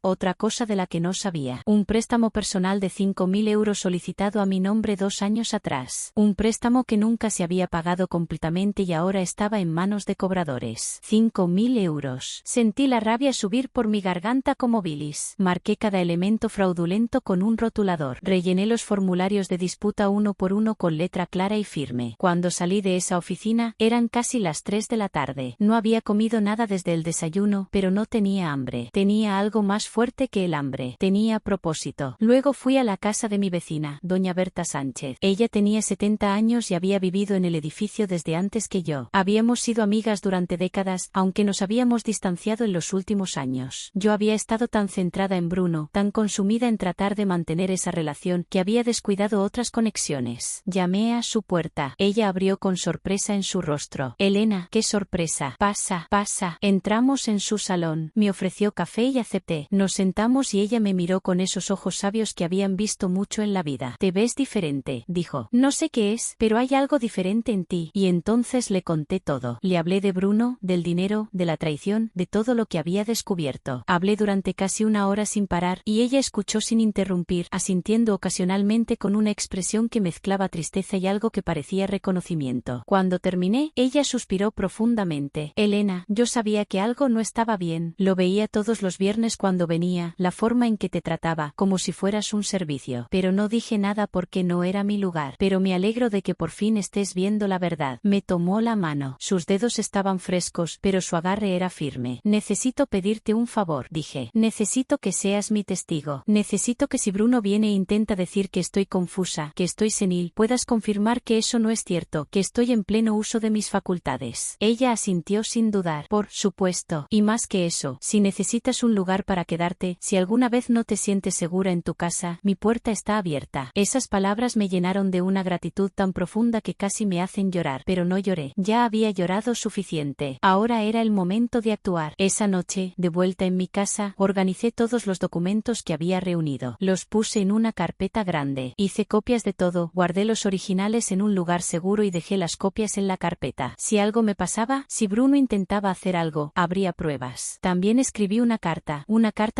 de la que no sabía. Un préstamo personal de 5.000 euros solicitado a mi nombre 2 años atrás. Un préstamo que nunca se había pagado completamente y ahora estaba en manos de cobradores. 5.000 euros. Sentí la rabia subir por mi garganta como bilis. Marqué cada elemento fraudulento con un rotulador. Rellené los formularios de disputa uno por uno con letra clara y firme. Cuando salí de esa oficina, eran casi las 3 de la tarde. No había comido nada desde el desayuno, pero no tenía hambre. Tenía algo más fuerte que el hambre. Tenía propósito. Luego fui a la casa de mi vecina, doña Berta Sánchez. Ella tenía 70 años y había vivido en el edificio desde antes que yo. Habíamos sido amigas durante décadas, aunque nos habíamos distanciado en los últimos años. Yo había estado tan centrada en Bruno, tan consumida en tratar de mantener esa relación, que había descuidado otras conexiones. Llamé a su puerta. Ella abrió con sorpresa en su rostro. Elena, qué sorpresa. Pasa, pasa. Entramos en su salón. Me ofreció café y acepté. Nos sentamos y ella me miró con esos ojos sabios que habían visto mucho en la vida. Te ves diferente, dijo. No sé qué es, pero hay algo diferente en ti. Y entonces le conté todo. Le hablé de Bruno, del dinero, de la traición, de todo lo que había descubierto. Hablé durante casi 1 hora sin parar, y ella escuchó sin interrumpir, asintiendo ocasionalmente con una expresión que mezclaba tristeza y algo que parecía reconocimiento. Cuando terminé, ella suspiró profundamente. Elena, yo sabía que algo no estaba bien. Lo veía todos los viernes cuando venía, la forma en que te trataba, como si fueras un servicio. Pero no dije nada porque no era mi lugar. Pero me alegro de que por fin estés viendo la verdad. Me tomó la mano. Sus dedos estaban frescos, pero su agarre era firme. Necesito pedirte un favor, dije. Necesito que seas mi testigo. Necesito que si Bruno viene e intenta decir que estoy confusa, que estoy senil, puedas confirmar que eso no es cierto, que estoy en pleno uso de mis facultades. Ella asintió sin dudar. Por supuesto. Y más que eso, si necesitas un lugar para quedarte, si alguna vez no te sientes segura en tu casa, mi puerta está abierta. Esas palabras me llenaron de una gratitud tan profunda que casi me hacen llorar, pero no lloré. Ya había llorado suficiente. Ahora era el momento de actuar. Esa noche, de vuelta en mi casa, organicé todos los documentos que había reunido. Los puse en una carpeta grande. Hice copias de todo, guardé los originales en un lugar seguro y dejé las copias en la carpeta. Si algo me pasaba, si Bruno intentaba hacer algo, habría pruebas. También escribí una carta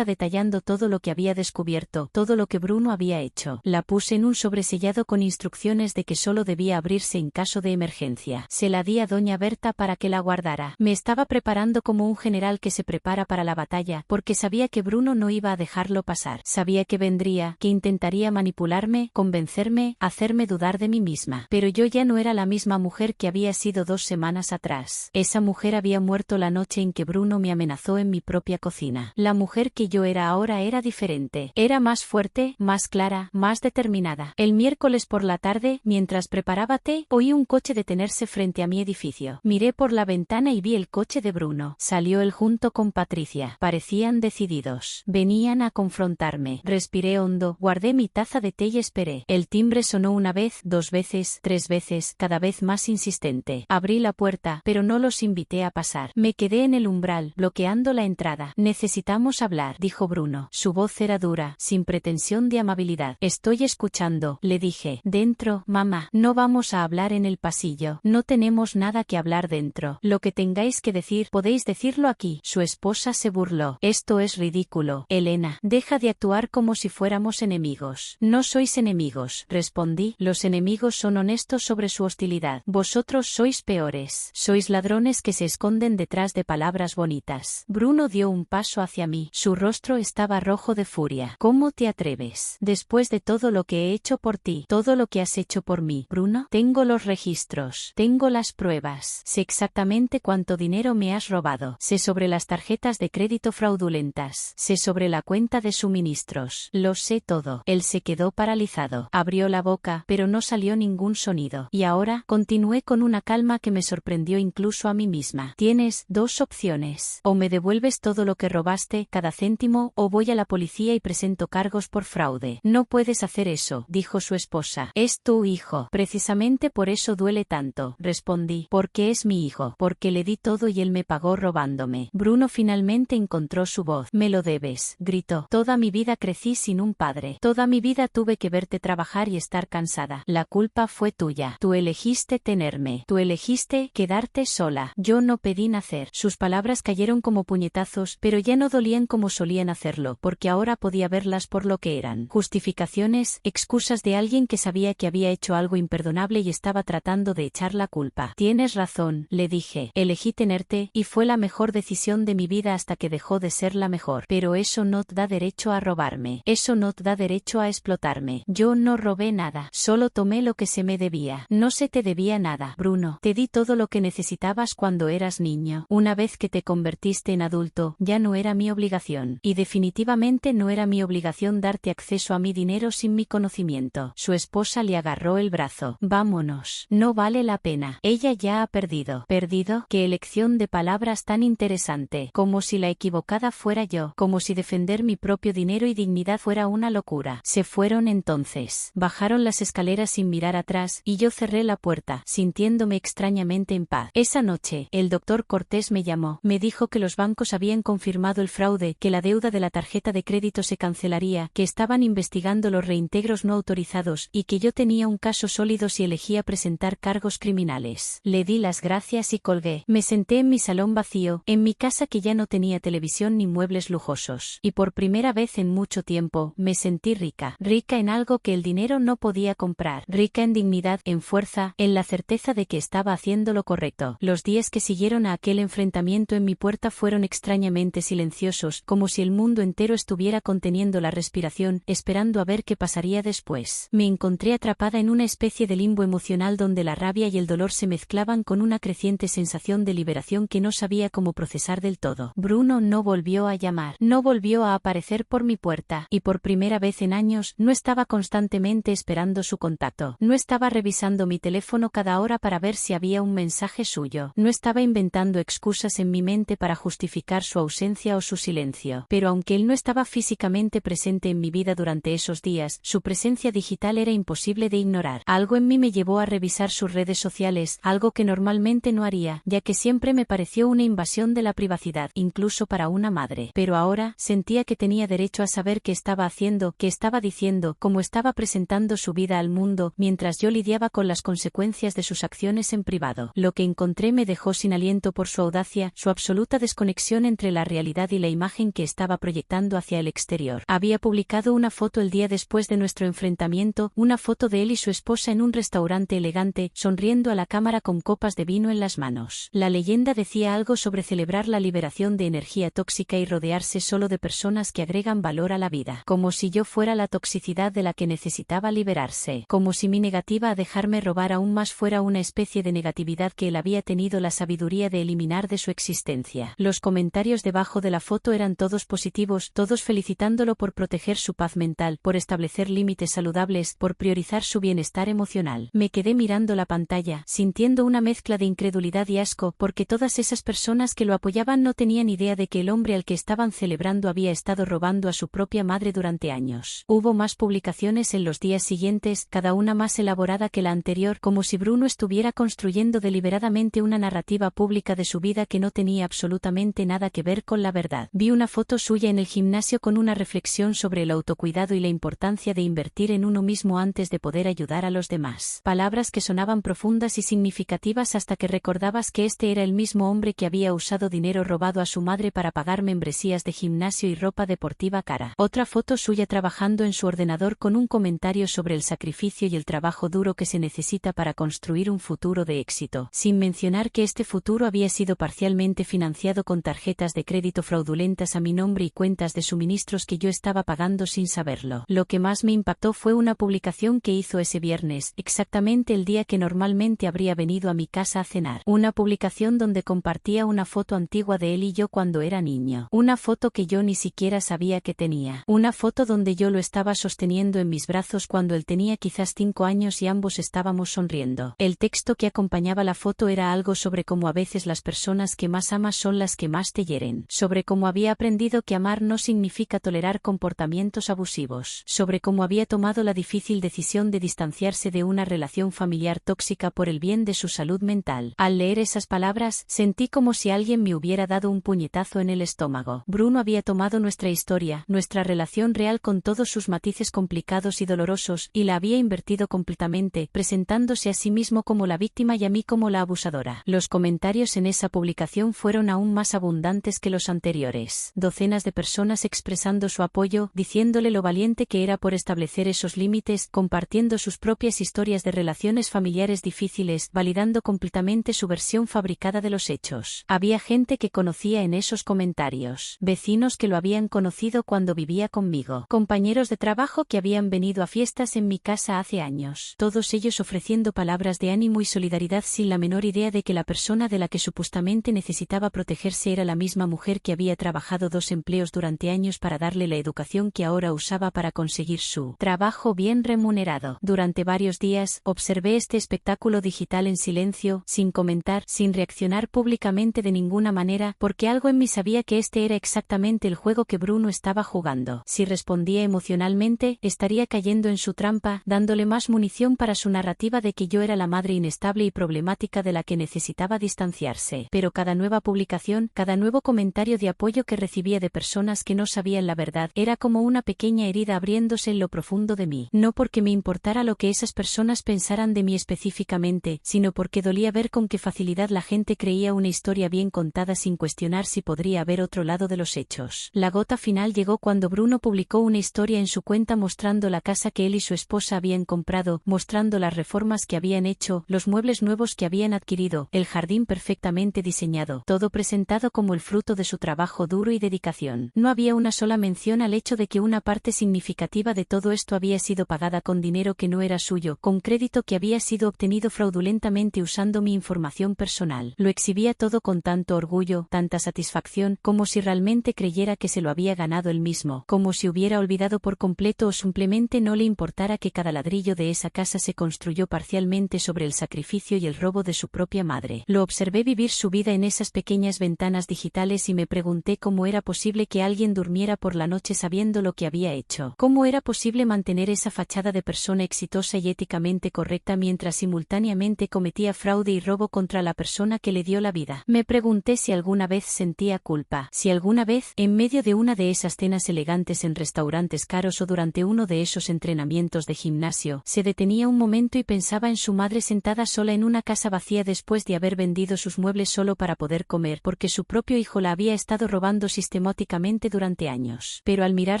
detallando todo lo que había descubierto, todo lo que Bruno había hecho. La puse en un sobresellado con instrucciones de que solo debía abrirse en caso de emergencia. Se la di a doña Berta para que la guardara. Me estaba preparando como un general que se prepara para la batalla, porque sabía que Bruno no iba a dejarlo pasar. Sabía que vendría, que intentaría manipularme, convencerme, hacerme dudar de mí misma. Pero yo ya no era la misma mujer que había sido 2 semanas atrás. Esa mujer había muerto la noche en que Bruno me amenazó en mi propia cocina. La mujer que yo era ahora era diferente. Era más fuerte, más clara, más determinada. El miércoles por la tarde, mientras preparaba té, oí un coche detenerse frente a mi edificio. Miré por la ventana y vi el coche de Bruno. Salió él junto con Patricia. Parecían decididos. Venían a confrontarme. Respiré hondo, guardé mi taza de té y esperé. El timbre sonó 1 vez, 2 veces, 3 veces, cada vez más insistente. Abrí la puerta, pero no los invité a pasar. Me quedé en el umbral, bloqueando la entrada. Necesitamos hablar, dijo Bruno. Su voz era dura, sin pretensión de amabilidad. Estoy escuchando, le dije. Dentro, mamá. No vamos a hablar en el pasillo. No tenemos nada que hablar dentro. Lo que tengáis que decir, podéis decirlo aquí. Su esposa se burló. Esto es ridículo. Elena, deja de actuar como si fuéramos enemigos. No sois enemigos, respondí. Los enemigos son honestos sobre su hostilidad. Vosotros sois peores. Sois ladrones que se esconden detrás de palabras bonitas. Bruno dio un paso hacia mí. Su rostro estaba rojo de furia. ¿Cómo te atreves? Después de todo lo que he hecho por ti, todo lo que has hecho por mí, Bruno, tengo los registros, tengo las pruebas, sé exactamente cuánto dinero me has robado, sé sobre las tarjetas de crédito fraudulentas, sé sobre la cuenta de suministros, lo sé todo. Él se quedó paralizado, abrió la boca, pero no salió ningún sonido. Y ahora, continué con una calma que me sorprendió incluso a mí misma. Tienes dos opciones, o me devuelves todo lo que robaste, cada céntimo, o voy a la policía y presento cargos por fraude. No puedes hacer eso, dijo su esposa. Es tu hijo. Precisamente por eso duele tanto, respondí. Porque es mi hijo, porque le di todo y él me pagó robándome. Bruno finalmente encontró su voz. Me lo debes, gritó. Toda mi vida crecí sin un padre. Toda mi vida tuve que verte trabajar y estar cansada. La culpa fue tuya. Tú elegiste tenerme. Tú elegiste quedarte sola. Yo no pedí nacer. Sus palabras cayeron como puñetazos, pero ya no dolían como solían hacerlo, porque ahora podía verlas por lo que eran. Justificaciones, excusas de alguien que sabía que había hecho algo imperdonable y estaba tratando de echar la culpa. Tienes razón, le dije. Elegí tenerte, y fue la mejor decisión de mi vida hasta que dejó de ser la mejor. Pero eso no te da derecho a robarme. Eso no te da derecho a explotarme. Yo no robé nada. Solo tomé lo que se me debía. No se te debía nada, Bruno. Te di todo lo que necesitabas cuando eras niño. Una vez que te convertiste en adulto, ya no era mi obligación. Y definitivamente no era mi obligación darte acceso a mi dinero sin mi conocimiento. Su esposa le agarró el brazo. Vámonos. No vale la pena. Ella ya ha perdido. ¿Perdido? Qué elección de palabras tan interesante. Como si la equivocada fuera yo. Como si defender mi propio dinero y dignidad fuera una locura. Se fueron entonces. Bajaron las escaleras sin mirar atrás, y yo cerré la puerta, sintiéndome extrañamente en paz. Esa noche, el doctor Cortés me llamó. Me dijo que los bancos habían confirmado el fraude, que la deuda de la tarjeta de crédito se cancelaría, que estaban investigando los reintegros no autorizados, y que yo tenía un caso sólido si elegía presentar cargos criminales. Le di las gracias y colgué. Me senté en mi salón vacío, en mi casa que ya no tenía televisión ni muebles lujosos. Y por primera vez en mucho tiempo, me sentí rica. Rica en algo que el dinero no podía comprar. Rica en dignidad, en fuerza, en la certeza de que estaba haciendo lo correcto. Los días que siguieron a aquel enfrentamiento en mi puerta fueron extrañamente silenciosos, como si el mundo entero estuviera conteniendo la respiración, esperando a ver qué pasaría después. Me encontré atrapada en una especie de limbo emocional donde la rabia y el dolor se mezclaban con una creciente sensación de liberación que no sabía cómo procesar del todo. Bruno no volvió a llamar, no volvió a aparecer por mi puerta, y por primera vez en años, no estaba constantemente esperando su contacto. No estaba revisando mi teléfono cada hora para ver si había un mensaje suyo. No estaba inventando excusas en mi mente para justificar su ausencia o su silencio. Pero aunque él no estaba físicamente presente en mi vida durante esos días, su presencia digital era imposible de ignorar. Algo en mí me llevó a revisar sus redes sociales, algo que normalmente no haría, ya que siempre me pareció una invasión de la privacidad, incluso para una madre. Pero ahora, sentía que tenía derecho a saber qué estaba haciendo, qué estaba diciendo, cómo estaba presentando su vida al mundo, mientras yo lidiaba con las consecuencias de sus acciones en privado. Lo que encontré me dejó sin aliento por su audacia, su absoluta desconexión entre la realidad y la imagen que estaba proyectando hacia el exterior. Había publicado una foto el día después de nuestro enfrentamiento, una foto de él y su esposa en un restaurante elegante, sonriendo a la cámara con copas de vino en las manos. La leyenda decía algo sobre celebrar la liberación de energía tóxica y rodearse solo de personas que agregan valor a la vida. Como si yo fuera la toxicidad de la que necesitaba liberarse. Como si mi negativa a dejarme robar aún más fuera una especie de negatividad que él había tenido la sabiduría de eliminar de su existencia. Los comentarios debajo de la foto eran todos positivos, todos felicitándolo por proteger su paz mental, por establecer límites saludables, por priorizar su bienestar emocional. Me quedé mirando la pantalla, sintiendo una mezcla de incredulidad y asco, porque todas esas personas que lo apoyaban no tenían idea de que el hombre al que estaban celebrando había estado robando a su propia madre durante años. Hubo más publicaciones en los días siguientes, cada una más elaborada que la anterior, como si Bruno estuviera construyendo deliberadamente una narrativa pública de su vida que no tenía absolutamente nada que ver con la verdad. Vi una foto suya en el gimnasio con una reflexión sobre el autocuidado y la importancia de invertir en uno mismo antes de poder ayudar a los demás. Palabras que sonaban profundas y significativas hasta que recordabas que este era el mismo hombre que había usado dinero robado a su madre para pagar membresías de gimnasio y ropa deportiva cara. Otra foto suya trabajando en su ordenador con un comentario sobre el sacrificio y el trabajo duro que se necesita para construir un futuro de éxito, sin mencionar que este futuro había sido parcialmente financiado con tarjetas de crédito fraudulentas a mi nombre y cuentas de suministros que yo estaba pagando sin saberlo. Lo que más me impactó fue una publicación que hizo ese viernes, exactamente el día que normalmente habría venido a mi casa a cenar. Una publicación donde compartía una foto antigua de él y yo cuando era niño. Una foto que yo ni siquiera sabía que tenía. Una foto donde yo lo estaba sosteniendo en mis brazos cuando él tenía quizás 5 años y ambos estábamos sonriendo. El texto que acompañaba la foto era algo sobre cómo a veces las personas que más amas son las que más te hieren. Sobre cómo había aprendido que amar no significa tolerar comportamientos abusivos. Sobre cómo había tomado la difícil decisión de distanciarse de una relación familiar tóxica por el bien de su salud mental. Al leer esas palabras, sentí como si alguien me hubiera dado un puñetazo en el estómago. Bruno había tomado nuestra historia, nuestra relación real con todos sus matices complicados y dolorosos, y la había invertido completamente, presentándose a sí mismo como la víctima y a mí como la abusadora. Los comentarios en esa publicación fueron aún más abundantes que los anteriores. Docenas de personas expresando su apoyo, diciéndole lo valiente que era por establecer esos límites, compartiendo sus propias historias de relaciones familiares difíciles, validando completamente su versión fabricada de los hechos. Había gente que conocía en esos comentarios, vecinos que lo habían conocido cuando vivía conmigo, compañeros de trabajo que habían venido a fiestas en mi casa hace años, todos ellos ofreciendo palabras de ánimo y solidaridad sin la menor idea de que la persona de la que supuestamente necesitaba protegerse era la misma mujer que había trabajado 2 empleos durante años para darle la educación que ahora usaba para conseguir su trabajo bien remunerado. Durante varios días, observé este espectáculo digital en silencio, sin comentar, sin reaccionar públicamente de ninguna manera, porque algo en mí sabía que este era exactamente el juego que Bruno estaba jugando. Si respondía emocionalmente, estaría cayendo en su trampa, dándole más munición para su narrativa de que yo era la madre inestable y problemática de la que necesitaba distanciarse. Pero cada nueva publicación, cada nuevo comentario de apoyo que recibía de personas que no sabían la verdad, era como una pequeña herida abriéndose en lo profundo de mí. No porque me importara lo que esas personas pensaran de mí específicamente, sino porque dolía ver con qué facilidad la gente creía una historia bien contada sin cuestionar si podría haber otro lado de los hechos. La gota final llegó cuando Bruno publicó una historia en su cuenta mostrando la casa que él y su esposa habían comprado, mostrando las reformas que habían hecho, los muebles nuevos que habían adquirido, el jardín perfectamente diseñado, todo presentado como el fruto de su trabajo duro y dedicación. No había una sola mención al hecho de que una parte significativa de todo esto había sido pagada con dinero que no era suyo, con crédito que había sido obtenido fraudulentamente usando mi información personal. Lo exhibía todo con tanto orgullo, tanta satisfacción, como si realmente creyera que se lo había ganado él mismo, como si hubiera olvidado por completo o simplemente no le importara que cada ladrillo de esa casa se construyó parcialmente sobre el sacrificio y el robo de su propia madre. Lo observé vivir su vida en esas pequeñas ventanas digitales y me pregunté cómo era posible que alguien durmiera por la noche sabiendo lo que había hecho. ¿Cómo era posible mantener esa fachada de persona exitosa y éticamente correcta mientras simultáneamente cometía fraude y robo contra la persona que le dio la vida? Me pregunté si alguna vez sentía culpa, si alguna vez, en medio de una de esas cenas elegantes en restaurantes caros o durante uno de esos entrenamientos de gimnasio, se detenía un momento y pensaba en su madre sentada sola en una casa vacía después de haber vendido sus muebles solo para poder comer, porque su propio hijo la había estado robando sistemáticamente durante años. Pero al mirar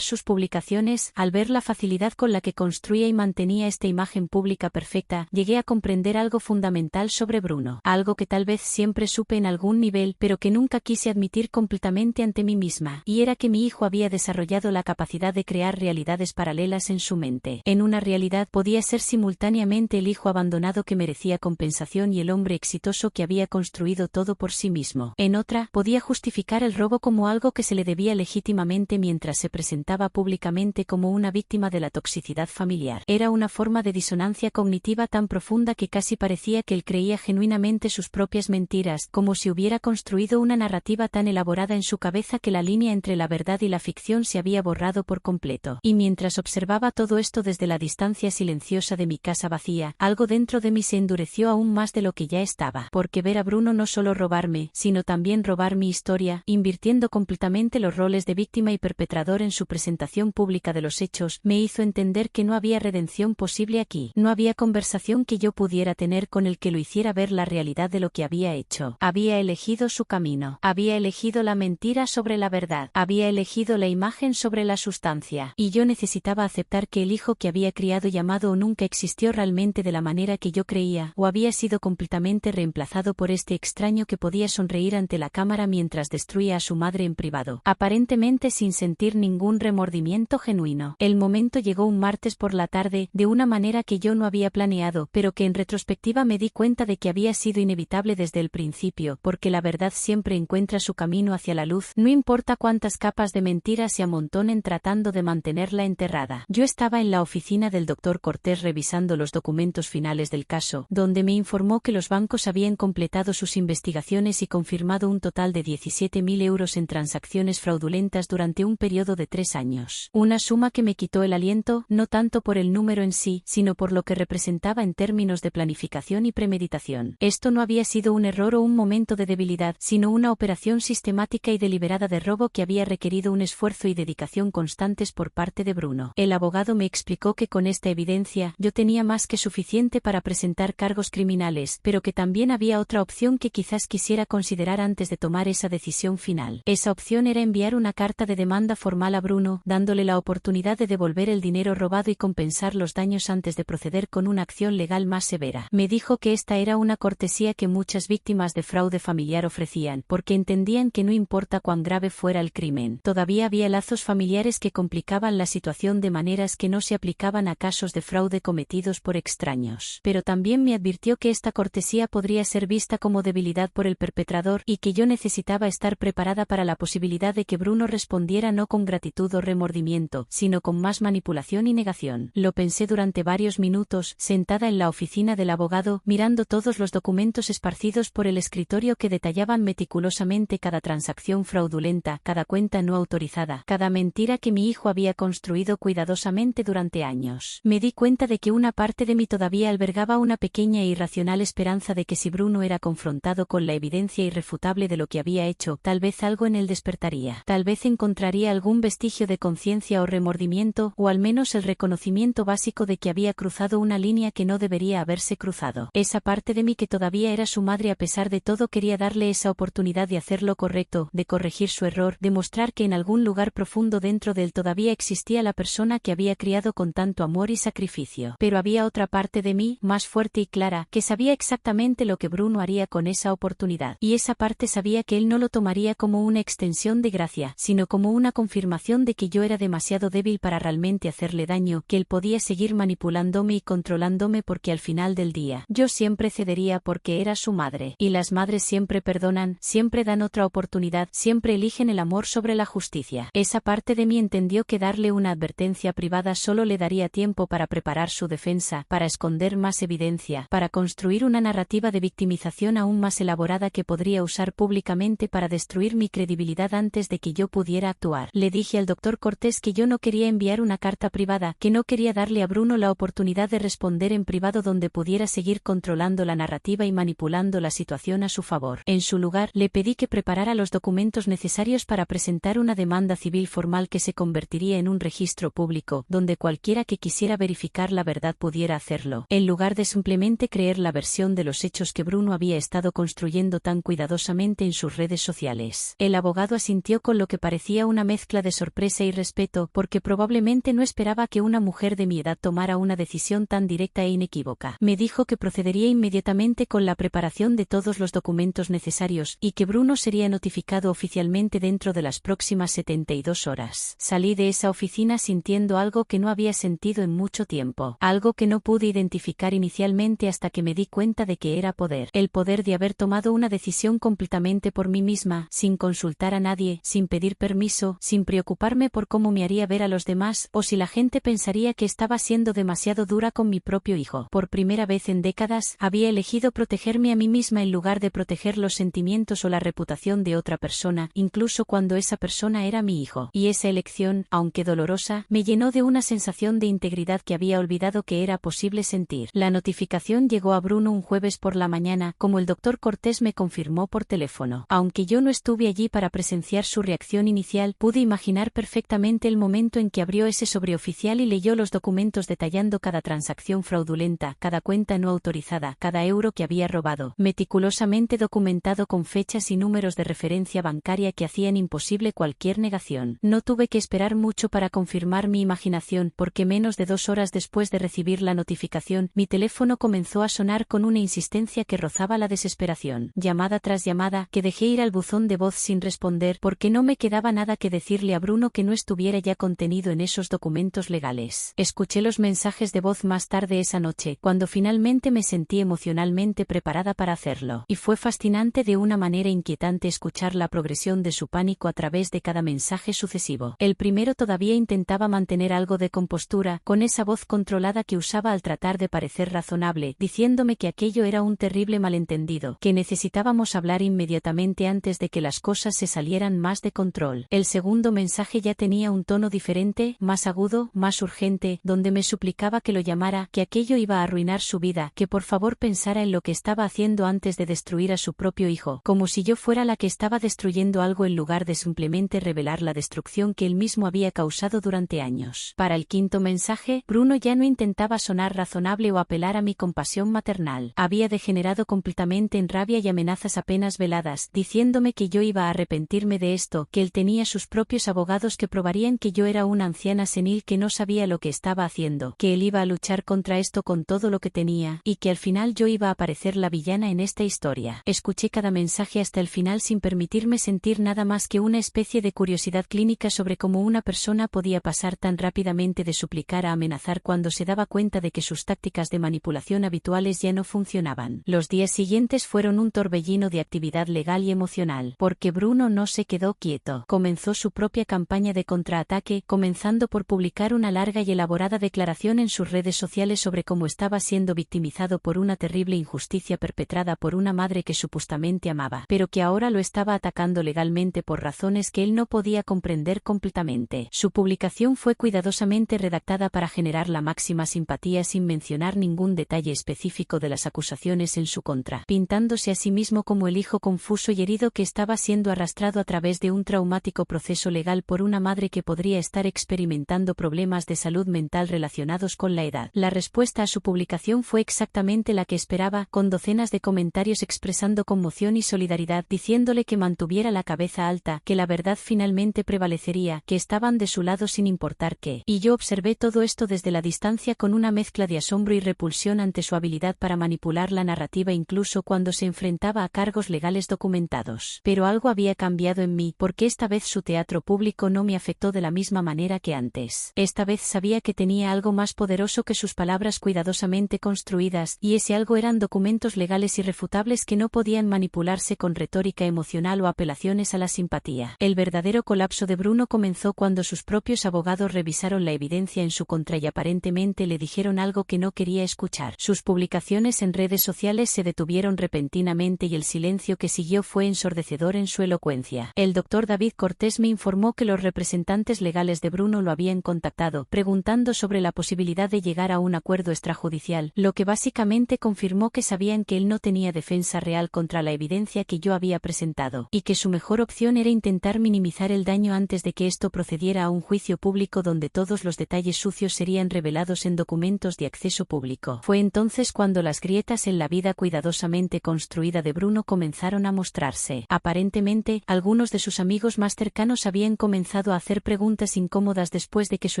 sus publicaciones, al ver la facilidad con la que construía y mantenía esta imagen pública perfecta, llegué a comprender algo fundamental sobre Bruno, algo que tal vez siempre supe en algún nivel, pero que nunca quise admitir completamente ante mí misma, y era que mi hijo había desarrollado la capacidad de crear realidades paralelas en su mente. En una realidad podía ser simultáneamente el hijo abandonado que merecía compensación y el hombre exitoso que había construido todo por sí mismo. En otra, podía justificar el robo como algo que se le debía legítimamente mientras se presentaba públicamente como una víctima de la toxicidad familiar. Era una forma de disonancia cognitiva tan profunda que casi parecía que él creía genuinamente sus propias mentiras, como si hubiera construido una narrativa tan elaborada en su cabeza que la línea entre la verdad y la ficción se había borrado por completo. Y mientras observaba todo esto desde la distancia silenciosa de mi casa vacía, algo dentro de mí se endureció aún más de lo que ya estaba, porque ver a Bruno no solo robarme, sino también robar mi historia, invirtiendo completamente los roles de víctima y perpetrador en su presentación pública de los hechos, me hizo entender que no había redención posible aquí. No había conversación que yo pudiera tener con el que lo hiciera ver la realidad de lo que había hecho. Había elegido su camino. Había elegido la mentira sobre la verdad. Había elegido la imagen sobre la sustancia. Y yo necesitaba aceptar que el hijo que había criado y amado o nunca existió realmente de la manera que yo creía, o había sido completamente reemplazado por este extraño que podía sonreír ante la cámara mientras destruía a su madre en privado, aparentemente sin sentir ningún remordimiento genuino. El momento llegó un martes por la tarde, de una manera que yo no había planeado, pero que en retrospectiva me di cuenta de que había sido inevitable desde el principio, porque la verdad siempre encuentra su camino hacia la luz, no importa cuántas capas de mentiras se amontonen tratando de mantenerla enterrada. Yo estaba en la oficina del Dr. Cortés revisando los documentos finales del caso, donde me informó que los bancos habían completado sus investigaciones y confirmado un total de 17.000 euros en transacciones fraudulentas durante un periodo de 3 años. Una suma que me quitó el aliento, no tanto por el número en sí, sino por lo que representaba en términos de planificación y premeditación. Esto no había sido un error o un momento de debilidad, sino una operación sistemática y deliberada de robo que había requerido un esfuerzo y dedicación constantes por parte de Bruno. El abogado me explicó que con esta evidencia yo tenía más que suficiente para presentar cargos criminales, pero que también había otra opción que quizás quisiera considerar antes de tomar esa decisión final. Esa opción era enviar una carta de demanda formal a Bruno, dándole la oportunidad de devolver el dinero robado y compensar los daños antes de proceder con una acción legal más severa. Me dijo que esta era una cortesía que muchas víctimas de fraude familiar ofrecían, porque entendían que no importa cuán grave fuera el crimen, todavía había lazos familiares que complicaban la situación de maneras que no se aplicaban a casos de fraude cometidos por extraños. Pero también me advirtió que esta cortesía podría ser vista como debilidad por el perpetrador y que yo necesitaba estar preparada para la posibilidad de que Bruno respondiera no con gratitud o remordimiento, sino con más manipulación y negación. Lo pensé durante varios minutos, sentada en la oficina del abogado, mirando todos los documentos esparcidos por el escritorio que detallaban meticulosamente cada transacción fraudulenta, cada cuenta no autorizada, cada mentira que mi hijo había construido cuidadosamente durante años. Me di cuenta de que una parte de mí todavía albergaba una pequeña e irracional esperanza de que si Bruno era confrontado con la evidencia irrefutable de lo que había hecho, tal vez algo en él despertaría. Tal vez encontraría algún vestigio de conciencia o remordimiento, o al menos el reconocimiento básico de que había cruzado una línea que no debería haberse cruzado. Esa parte de mí que todavía era su madre a pesar de todo quería darle esa oportunidad de hacer lo correcto, de corregir su error, de mostrar que en algún lugar profundo dentro de él todavía existía la persona que había criado con tanto amor y sacrificio. Pero había otra parte de mí, más fuerte y clara, que sabía exactamente lo que Bruno haría con esa oportunidad. Y esa parte sabía que él no lo tomaría como una extensión de gracia, sino como una confirmación de que yo era demasiado débil para realmente hacerle daño, que él podía seguir manipulándome y controlándome porque al final del día, yo siempre cedería porque era su madre. Y las madres siempre perdonan, siempre dan otra oportunidad, siempre eligen el amor sobre la justicia. Esa parte de mí entendió que darle una advertencia privada solo le daría tiempo para preparar su defensa, para esconder más evidencia, para construir una narrativa de victimización aún más elaborada que podría usar públicamente para destruir mi credibilidad antes de que yo pudiera actuar. Le dije al Dr. Cortés que yo no quería enviar una carta privada, que no quería darle a Bruno la oportunidad de responder en privado donde pudiera seguir controlando la narrativa y manipulando la situación a su favor. En su lugar, le pedí que preparara los documentos necesarios para presentar una demanda civil formal que se convertiría en un registro público, donde cualquiera que quisiera verificar la verdad pudiera hacerlo, en lugar de simplemente creer la versión de los hechos que Bruno había estado construyendo tan cuidadosamente en sus redes sociales. El abogado asintió con lo que parecía una mezcla de sorpresa y respeto, porque probablemente no esperaba que una mujer de mi edad tomara una decisión tan directa e inequívoca. Me dijo que procedería inmediatamente con la preparación de todos los documentos necesarios, y que Bruno sería notificado oficialmente dentro de las próximas 72 horas. Salí de esa oficina sintiendo algo que no había sentido en mucho tiempo, algo que no pude identificar inicialmente hasta que me di cuenta de que era poder. El poder de haber tomado una decisión completamente por mí misma, sin consultar a nadie, sin pedir permiso, sin preocuparme por cómo me haría ver a los demás, o si la gente pensaría que estaba siendo demasiado dura con mi propio hijo. Por primera vez en décadas, había elegido protegerme a mí misma en lugar de proteger los sentimientos o la reputación de otra persona, incluso cuando esa persona era mi hijo. Y esa elección, aunque dolorosa, me llenó de una sensación de integridad que había olvidado que era posible sentir. La notificación llegó a Bruno un jueves por la mañana, como el Dr. Cortés me confirmó por teléfono. Aunque yo no estuve allí para presenciar su reacción inicial, pude imaginar perfectamente el momento en que abrió ese sobre oficial y leyó los documentos detallando cada transacción fraudulenta, cada cuenta no autorizada, cada euro que había robado, meticulosamente documentado con fechas y números de referencia bancaria que hacían imposible cualquier negación. desesperación. No tuve que esperar mucho para confirmar mi imaginación, porque menos de 2 horas después de recibir la notificación, mi teléfono comenzó a sonar con una insistencia que rozaba la desesperación. Llamada tras llamada, que dejé ir al buzón de voz sin responder, porque no me quedaba nada que decirle a Bruno que no estuviera ya contenido en esos documentos legales. Escuché los mensajes de voz más tarde esa noche, cuando finalmente me sentí emocionalmente preparada para hacerlo. Y fue fascinante de una manera inquietante escuchar la progresión de su pánico a través de cada mensaje sucesivo. El primero todavía intentaba mantener algo de compostura, con esa voz controlada que usaba al tratar de parecer razonable, diciéndome que aquello era un terrible malentendido, que necesitábamos hablar inmediatamente antes de que las cosas se salieran más de control. El segundo mensaje ya tenía un tono diferente, más agudo, más urgente, donde me suplicaba que lo llamara, que aquello iba a arruinar su vida, que por favor pensara en lo que estaba haciendo antes de destruir a su propio hijo, como si yo fuera la que estaba destruyendo algo en lugar de simplemente revelar la destrucción que él mismo había causado durante años. Para el quinto mensaje, Bruno ya no intentaba sonar razonable o apelar a mi compasión maternal. Había degenerado completamente en rabia y amenazas apenas veladas, diciéndome que yo iba a arrepentirme de esto, que él tenía sus propios abogados que probarían que yo era una anciana senil que no sabía lo que estaba haciendo, que él iba a luchar contra esto con todo lo que tenía, y que al final yo iba a parecer la villana en esta historia. Escuché cada mensaje hasta el final sin permitirme sentir nada más que una especie de curiosidad clínica sobre cómo una persona podía pasar tan rápidamente de suplicar a amenazar cuando se daba cuenta de que sus tácticas de manipulación habituales ya no funcionaban. Los días siguientes fueron un torbellino de actividad legal y emocional, porque Bruno no se quedó quieto. Comenzó su propia campaña de contraataque, comenzando por publicar una larga y elaborada declaración en sus redes sociales sobre cómo estaba siendo victimizado por una terrible injusticia perpetrada por una madre que supuestamente amaba, pero que ahora lo estaba atacando legalmente por razones que él no podía comprender completamente. Su publicación fue cuidadosamente redactada para generar la máxima simpatía sin mencionar ningún detalle específico de las acusaciones en su contra, pintándose a sí mismo como el hijo confuso y herido que estaba siendo arrastrado a través de un traumático proceso legal por una madre que podría estar experimentando problemas de salud mental relacionados con la edad. La respuesta a su publicación fue exactamente la que esperaba, con docenas de comentarios expresando conmoción y solidaridad, diciéndole que mantuviera la cabeza alta, que la verdad finalmente prevalecería, que estaban de su lado sin importar qué. Y yo observé todo esto desde la distancia con una mezcla de asombro y repulsión ante su habilidad para manipular la narrativa incluso cuando se enfrentaba a cargos legales documentados. Pero algo había cambiado en mí, porque esta vez su teatro público no me afectó de la misma manera que antes. Esta vez sabía que tenía algo más poderoso que sus palabras cuidadosamente construidas, y ese algo eran documentos legales irrefutables que no podían manipularse con retórica emocional o apelaciones a la simpatía. El verdadero colapso de Bruno comenzó cuando sus propios abogados revisaron la evidencia en su contra y aparentemente le dijeron algo que no quería escuchar. Sus publicaciones en redes sociales se detuvieron repentinamente y el silencio que siguió fue ensordecedor en su elocuencia. El doctor David Cortés me informó que los representantes legales de Bruno lo habían contactado, preguntando sobre la posibilidad de llegar a un acuerdo extrajudicial, lo que básicamente confirmó que sabían que él no tenía defensa real contra la evidencia que yo había presentado, y que su mejor opción era intentar minimizar el daño antes de que esto procediera a un juicio público donde todos los detalles sucios serían revelados en documentos de acceso público. Fue entonces cuando las grietas en la vida cuidadosamente construida de Bruno comenzaron a mostrarse. Aparentemente, algunos de sus amigos más cercanos habían comenzado a hacer preguntas incómodas después de que su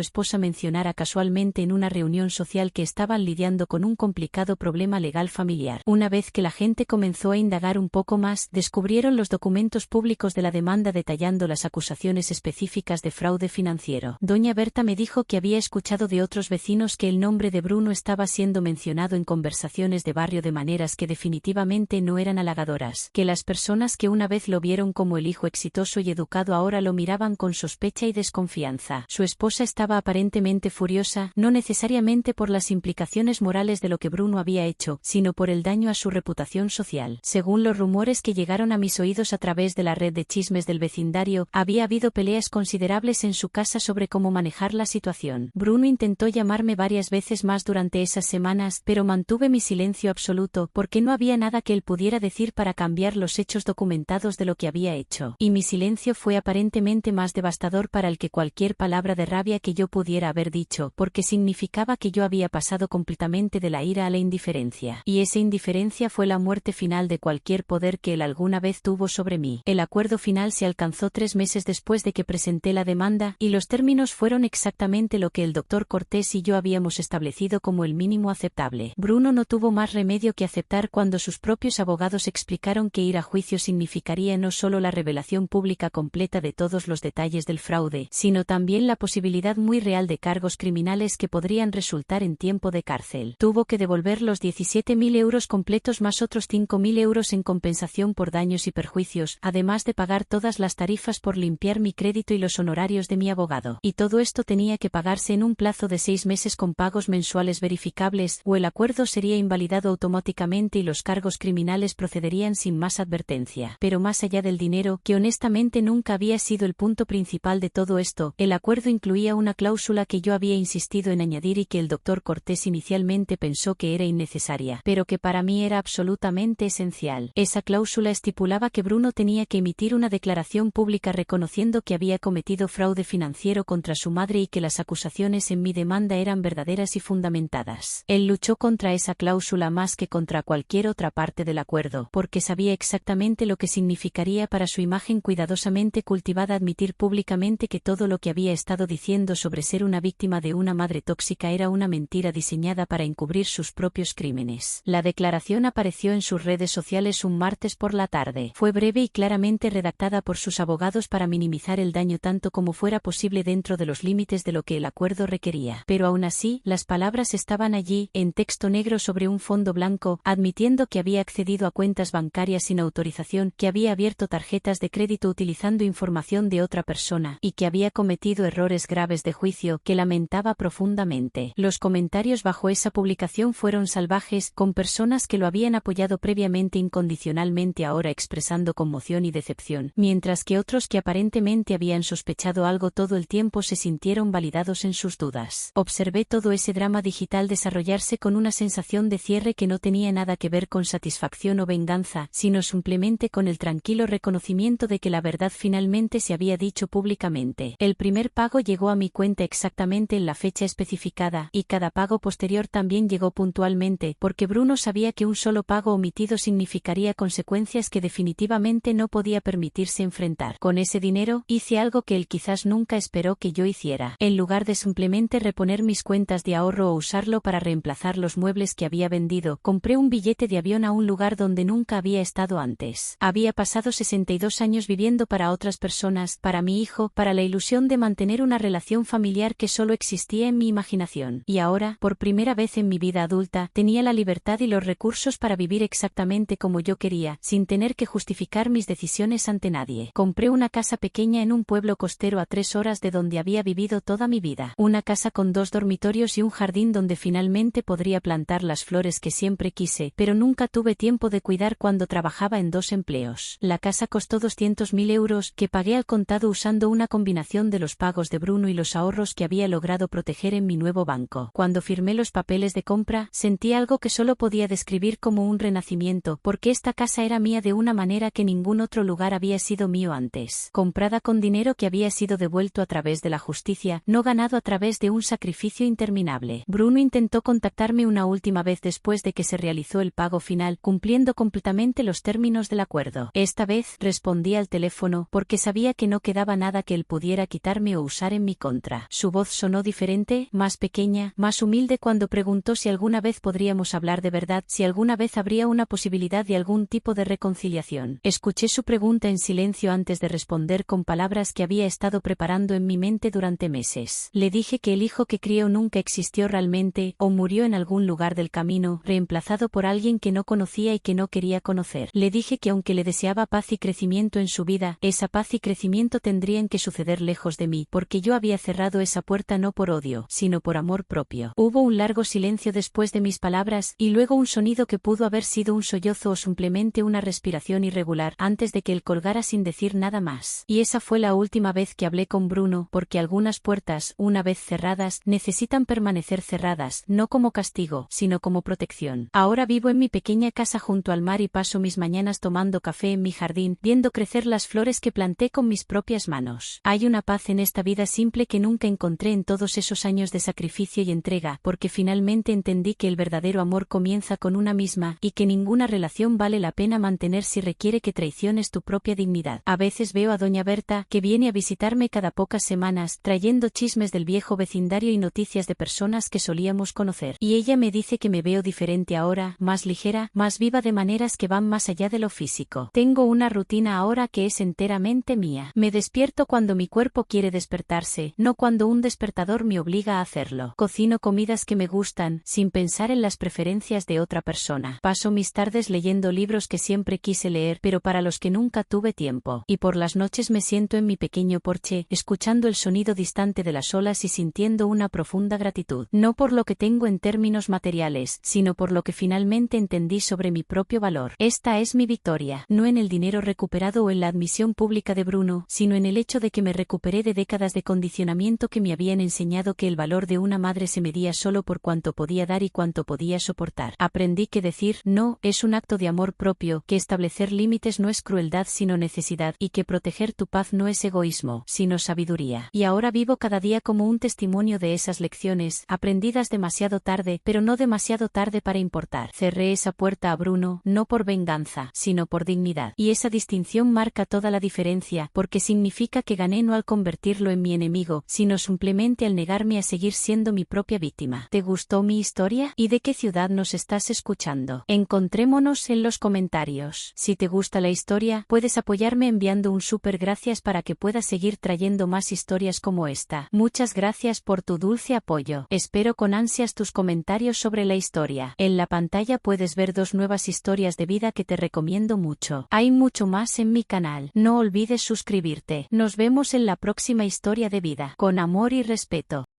esposa mencionara casualmente en una reunión social que estaban lidiando con un complicado problema legal familiar. Una vez que la gente comenzó a indagar un poco más, descubrieron los documentos públicos de la demanda detallando las acusaciones específicas de fraude financiero. Doña Berta me dijo que había escuchado de otros vecinos que el nombre de Bruno estaba siendo mencionado en conversaciones de barrio de maneras que definitivamente no eran halagadoras, que las personas que una vez lo vieron como el hijo exitoso y educado ahora lo miraban con sospecha y desconfianza. Su esposa estaba aparentemente furiosa, no necesariamente por las implicaciones morales de lo que Bruno había hecho, sino por el daño a su reputación social. Según los rumores que llegaron a mis oídos a través de la red de chismes del vecindario, había habido peleas considerables en su casa sobre cómo manejar la situación. Bruno intentó llamarme varias veces más durante esas semanas, pero mantuve mi silencio absoluto, porque no había nada que él pudiera decir para cambiar los hechos documentados de lo que había hecho. Y mi silencio fue aparentemente más devastador para él que cualquier palabra de rabia que yo pudiera haber dicho, porque significaba que yo había pasado completamente de la ira a la indiferencia. Y esa indiferencia fue la muerte final de cualquier poder que él alguna vez tuvo sobre mí. El acuerdo final se alcanzó 3 meses después de que presenté la demanda, y los términos fueron exactamente lo que el doctor Cortés y yo habíamos establecido como el mínimo aceptable. Bruno no tuvo más remedio que aceptar cuando sus propios abogados explicaron que ir a juicio significaría no solo la revelación pública completa de todos los detalles del fraude, sino también la posibilidad muy real de cargos criminales que podrían resultar en tiempo de cárcel. Tuvo que devolver los 17.000 euros completos más otros 5.000 euros en compensación por daños y perjuicios, además de pagar todas las tarifas por limpiar mi crédito y los honorarios de mi abogado. Y todo esto tenía que pagarse en un plazo de 6 meses con pagos mensuales verificables, o el acuerdo sería invalidado automáticamente y los cargos criminales procederían sin más advertencia. Pero más allá del dinero, que honestamente nunca había sido el punto principal de todo esto, el acuerdo incluía una cláusula que yo había insistido en añadir y que el doctor Cortés inicialmente pensó que era innecesaria, pero que para mí era absolutamente esencial. Esa cláusula estipulaba que Bruno tenía que emitir una declaración pública reconociendo que había cometido fraude financiero contra su madre y que las acusaciones en mi demanda eran verdaderas y fundamentadas. Él luchó contra esa cláusula más que contra cualquier otra parte del acuerdo, porque sabía exactamente lo que significaría para su imagen cuidadosamente cultivada admitir públicamente que todo lo que había estado diciendo sobre ser una víctima de una madre tóxica era una mentira diseñada para encubrir sus propios crímenes. La declaración apareció en sus redes sociales un martes por la tarde. Fue breve y claramente redactada por sus abogados para minimizar el daño tanto como fuera posible dentro de los límites de lo que el acuerdo requería. Pero aún así, las palabras estaban allí, en texto negro sobre un fondo blanco, admitiendo que había accedido a cuentas bancarias sin autorización, que había abierto tarjetas de crédito utilizando información de otra persona, y que había cometido errores graves de juicio, que lamentaba profundamente. Los comentarios bajo esa publicación fueron salvajes, con personas que lo habían apoyado previamente incondicionalmente ahora expresando conmoción y decepción, mientras que otros que aparentemente habían sospechado algo todo el tiempo se sintieron validados en sus dudas. Observé todo ese drama digital desarrollarse con una sensación de cierre que no tenía nada que ver con satisfacción o venganza, sino simplemente con el tranquilo reconocimiento de que la verdad finalmente se había dicho públicamente. El primer pago llegó a mi cuenta exactamente en la fecha especificada, y cada pago posterior también llegó puntualmente, porque Bruno sabía que un solo pago omitido significaría consecuencias que definitivamente no podía permitirse enfrentar. Con ese dinero, hice algo que él quizás nunca esperó que yo hiciera. En lugar de simplemente reponer mis cuentas de ahorro o usarlo para reemplazar los muebles que había vendido, compré un billete de avión a un lugar donde nunca había estado antes. Había pasado 62 años viviendo para otras personas, para mi hijo, para la ilusión de mantener una relación familiar que solo existía en mi imaginación. Y ahora, por primera vez en mi vida adulta, tenía la libertad y los recursos para vivir exactamente como yo quería, sin tener que justificar mis decisiones ante nadie. Compré una casa pequeña en un pueblo costero a 3 horas de donde había vivido toda mi vida. Una casa con 2 dormitorios y un jardín donde finalmente podría plantar las flores que siempre quise, pero nunca tuve tiempo de cuidar cuando trabajaba en 2 empleos. La casa costó 200.000 euros, que pagué al contado usando una combinación de los pagos de Bruno y los ahorros que había logrado proteger en mi nuevo banco. Cuando firmé los papeles de compra, sentí algo que solo podía describir como un renacimiento, porque esta casa era mía de una manera que ningún otro lugar había sido mío antes. Comprada con dinero que había sido devuelto a través de la justicia, no ganado a través de un sacrificio interminable. Bruno intentó contactarme una última vez después de que se realizó el pago final, cumpliendo completamente los términos del acuerdo. Esta vez, respondí al teléfono, porque sabía que no quedaba nada que él pudiera quitarme o usar en mi contra. Su voz sonó diferente, más pequeña, más humilde cuando preguntó si alguna vez podríamos hablar de verdad, si alguna vez habría una posibilidad de algún tipo de reconciliación. Escuché su pregunta en silencio antes de responder con palabras que había estado preparando en mi mente durante meses. Le dije que el hijo que crió nunca existió realmente, o murió en algún lugar del camino, reemplazado por alguien que no conocía y que no quería conocer. Le dije que aunque le deseaba paz y crecimiento en su vida, esa paz y crecimiento tendrían que suceder lejos de mí, porque yo había cerrado esa puerta no por odio, sino por amor propio. Hubo un largo silencio después de mis palabras, y luego un sonido que pudo haber sido un sollozo o simplemente una respiración irregular, antes de que él colgara sin decir nada más. Y esa fue la última vez que hablé con Bruno, porque algunas puertas, una vez cerradas, necesitan permanecer cerradas, no como castigo, sino como protección. Ahora vivo en mi pequeña casa junto al mar y paso mis mañanas tomando café en mi jardín, viendo crecer las flores que planté con mis propias manos. Hay una paz en esta vida simple que nunca encontré en todos esos años de sacrificio y entrega, porque finalmente entendí que el verdadero amor comienza con una misma, y que ninguna relación vale la pena mantener si requiere que traiciones tu propia dignidad. A veces veo a doña doña Berta, que viene a visitarme cada pocas semanas, trayendo chismes del viejo vecindario y noticias de personas que solíamos conocer. Y ella me dice que me veo diferente ahora, más ligera, más viva, de maneras que van más allá de lo físico. Tengo una rutina ahora que es enteramente mía. Me despierto cuando mi cuerpo quiere despertarse, no cuando un despertador me obliga a hacerlo. Cocino comidas que me gustan, sin pensar en las preferencias de otra persona. Paso mis tardes leyendo libros que siempre quise leer, pero para los que nunca tuve tiempo. Y por las noches me siento en mi pequeño porche, escuchando el sonido distante de las olas y sintiendo una profunda gratitud. No por lo que tengo en términos materiales, sino por lo que finalmente entendí sobre mi propio valor. Esta es mi victoria, no en el dinero recuperado o en la admisión pública de Bruno, sino en el hecho de que me recuperé de décadas de condicionamiento que me habían enseñado que el valor de una madre se medía solo por cuánto podía dar y cuánto podía soportar. Aprendí que decir no es un acto de amor propio, que establecer límites no es crueldad sino necesidad, y que proteger tu paz no es egoísmo, sino sabiduría. Y ahora vivo cada día como un testimonio de esas lecciones, aprendidas demasiado tarde, pero no demasiado tarde para importar. Cerré esa puerta a Bruno, no por venganza, sino por dignidad. Y esa distinción marca toda la diferencia, porque significa que gané no al convertirlo en mi enemigo, sino simplemente al negarme a seguir siendo mi propia víctima. ¿Te gustó mi historia? ¿Y de qué ciudad nos estás escuchando? Encontrémonos en los comentarios. Si te gusta la historia, puedes apoyarme enviando un súper gracias para que pueda seguir trayendo más historias como esta. Muchas gracias por tu dulce apoyo. Espero con ansias tus comentarios sobre la historia. En la pantalla puedes ver 2 nuevas historias de vida que te recomiendo mucho. Hay mucho más en mi canal. No olvides suscribirte. Nos vemos en la próxima historia de vida. Con amor y respeto.